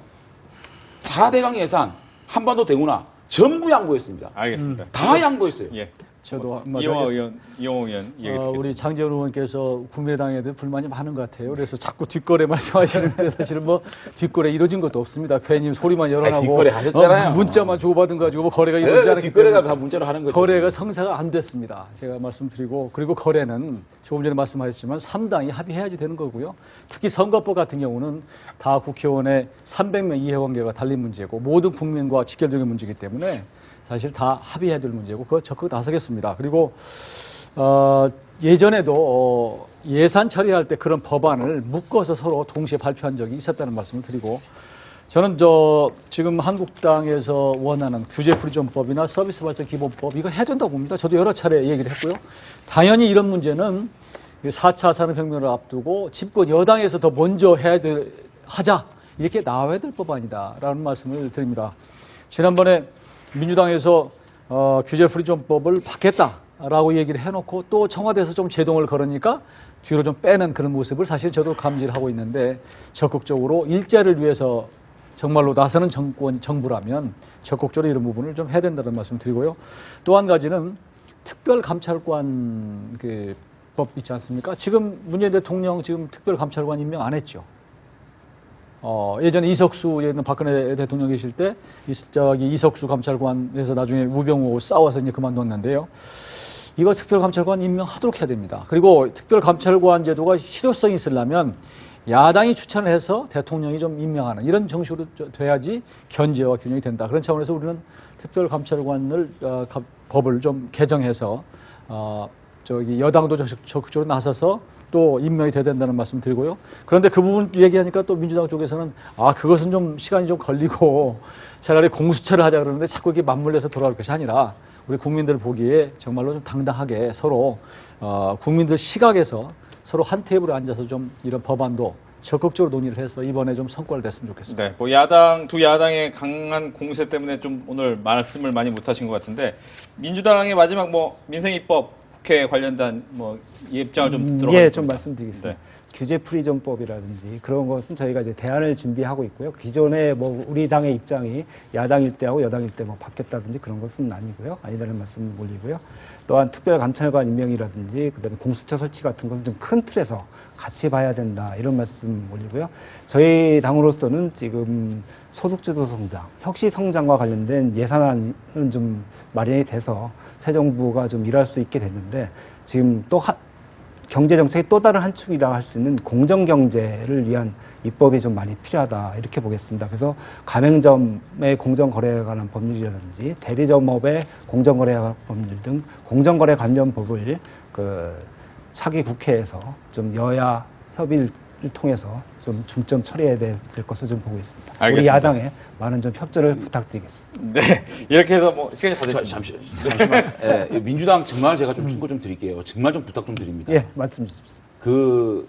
4대강 예산 한반도 대운하 전부 양보했습니다. 알겠습니다. 다 양보했어요. 예. 저도 한마디 이용호 하겠습니다. 의원 얘기 듣겠습니다. 우리 장재원 의원께서 국민의당에 대해 불만이 많은 것 같아요. 그래서 자꾸 뒷거래 말씀하시는데 사실은 뭐 뒷거래 이루어진 것도 없습니다. 괜히 소리만 열어나고 뒷거래 하셨잖아요. 문자만 주고받은 가지고 뭐 거래가 네, 이루어지지 않았기 뒷거래가 때문에 다 문자로 하는 거죠. 거래가 성사가 안 됐습니다. 제가 말씀드리고 그리고 거래는 조금 전에 말씀하셨지만 3당이 합의해야지 되는 거고요. 특히 선거법 같은 경우는 다 국회의원의 300명 이해관계가 달린 문제고 모든 국민과 직결적인 문제이기 때문에 사실 다 합의해야 될 문제고 그거 적극 나서겠습니다. 그리고 예전에도 예산 처리할 때 그런 법안을 묶어서 서로 동시에 발표한 적이 있었다는 말씀을 드리고 저는 지금 한국당에서 원하는 규제프리존법이나 서비스 발전 기본법 이거 해야 된다고 봅니다. 저도 여러 차례 얘기를 했고요. 당연히 이런 문제는 4차 산업혁명을 앞두고 집권 여당에서 더 먼저 하자 이렇게 나와야 될 법안이다라는 말씀을 드립니다. 지난번에 민주당에서 규제프리존법을 받겠다라고 얘기를 해놓고 또 청와대에서 좀 제동을 걸으니까 뒤로 좀 빼는 그런 모습을 사실 저도 감지를 하고 있는데 적극적으로 일자를 위해서 정말로 나서는 정부라면 적극적으로 이런 부분을 좀 해야 된다는 말씀 드리고요. 또 한 가지는 특별감찰관 그 법 있지 않습니까? 지금 문재인 대통령 지금 특별감찰관 임명 안 했죠. 예전에 이석수 예전 박근혜 대통령 계실 때 이석수 감찰관에서 나중에 우병우 싸워서 이제 그만뒀는데요. 이거 특별감찰관 임명하도록 해야 됩니다. 그리고 특별감찰관 제도가 실효성이 있으려면 야당이 추천을 해서 대통령이 좀 임명하는 이런 정식으로 돼야지 견제와 균형이 된다. 그런 차원에서 우리는 특별감찰관을 법을 좀 개정해서 여당도 적극적으로 나서서 또 임명이 돼야 된다는 말씀 드리고요. 그런데 그 부분 얘기하니까 또 민주당 쪽에서는 그것은 좀 시간이 좀 걸리고 차라리 공수처를 하자 그러는데 자꾸 이렇게 맞물려서 돌아올 것이 아니라 우리 국민들 보기에 정말로 좀 당당하게 서로 국민들 시각에서 서로 한 테이블에 앉아서 좀 이런 법안도 적극적으로 논의를 해서 이번에 좀 성과를 냈으면 좋겠습니다. 네, 뭐 두 야당의 강한 공세 때문에 좀 오늘 말씀을 많이 못하신 것 같은데 민주당의 마지막 민생입법 국회 관련된 입장을 좀 들어보겠습니다. 예, 좀 말씀드리겠습니다. 네. 규제프리존법이라든지 그런 것은 저희가 이제 대안을 준비하고 있고요. 기존에 우리 당의 입장이 야당일 때하고 여당일 때 바뀌었다든지 그런 것은 아니다는 말씀 올리고요. 또한 특별감찰관 임명이라든지 그다음에 공수처 설치 같은 것은 좀 큰 틀에서 같이 봐야 된다 이런 말씀 올리고요. 저희 당으로서는 지금 소득주도 성장, 혁신 성장과 관련된 예산안은 좀 마련이 돼서 새 정부가 좀 일할 수 있게 됐는데 지금 또 경제 정책의 또 다른 한 축이라 할 수 있는 공정 경제를 위한 입법이 좀 많이 필요하다 이렇게 보겠습니다. 그래서 가맹점의 공정거래에 관한 법률이라든지 대리점업의 공정거래 법률 등 공정거래 관련 법을 차기 국회에서 좀 여야 협의를 통해서 좀 중점 처리해야 될 것을 좀 보고 있습니다. 알겠습니다. 우리 야당에 많은 좀 협조를 부탁드리겠습니다. 네, 이렇게 해서 시간이 다 됐습니다. 잠시만. 예, 민주당 정말 제가 좀 충고 좀 드릴게요. 정말 좀 부탁 좀 드립니다. 예, 말씀 주십시오.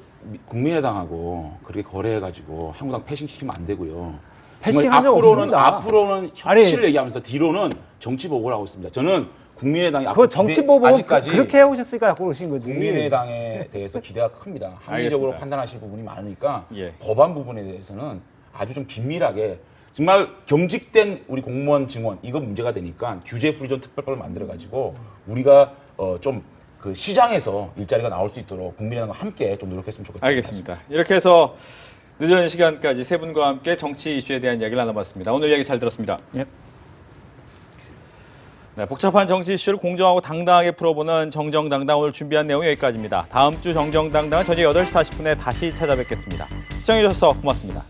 국민의당하고 그렇게 거래해가지고 한국당 패싱시키면 안 되고요. 패싱한 적 없습니다. 앞으로는 협치를 얘기하면서 뒤로는 정치 보복을 하고 있습니다. 저는 국민의당이 그 정치 보복은 아직까지 그렇게 해오셨으니까 갖고 오신 거지. 국민의당에 대해서 기대가 큽니다. 합리적으로 알겠습니다. 판단하실 부분이 많으니까 예. 법안 부분에 대해서는 아주 좀 긴밀하게 정말 경직된 우리 공무원 증원 이거 문제가 되니까 규제프리존 특별법을 만들어가지고 우리가 좀 그 시장에서 일자리가 나올 수 있도록 국민의당과 함께 좀 노력했으면 좋겠습니다. 알겠습니다. 이렇게 해서 늦은 시간까지 세 분과 함께 정치 이슈에 대한 이야기를 나눠봤습니다. 오늘 얘기 잘 들었습니다. 예. 네, 복잡한 정치 이슈를 공정하고 당당하게 풀어보는 정정당당 오늘 준비한 내용이 여기까지입니다. 다음 주 정정당당은 저녁 8시 40분에 다시 찾아뵙겠습니다. 시청해주셔서 고맙습니다.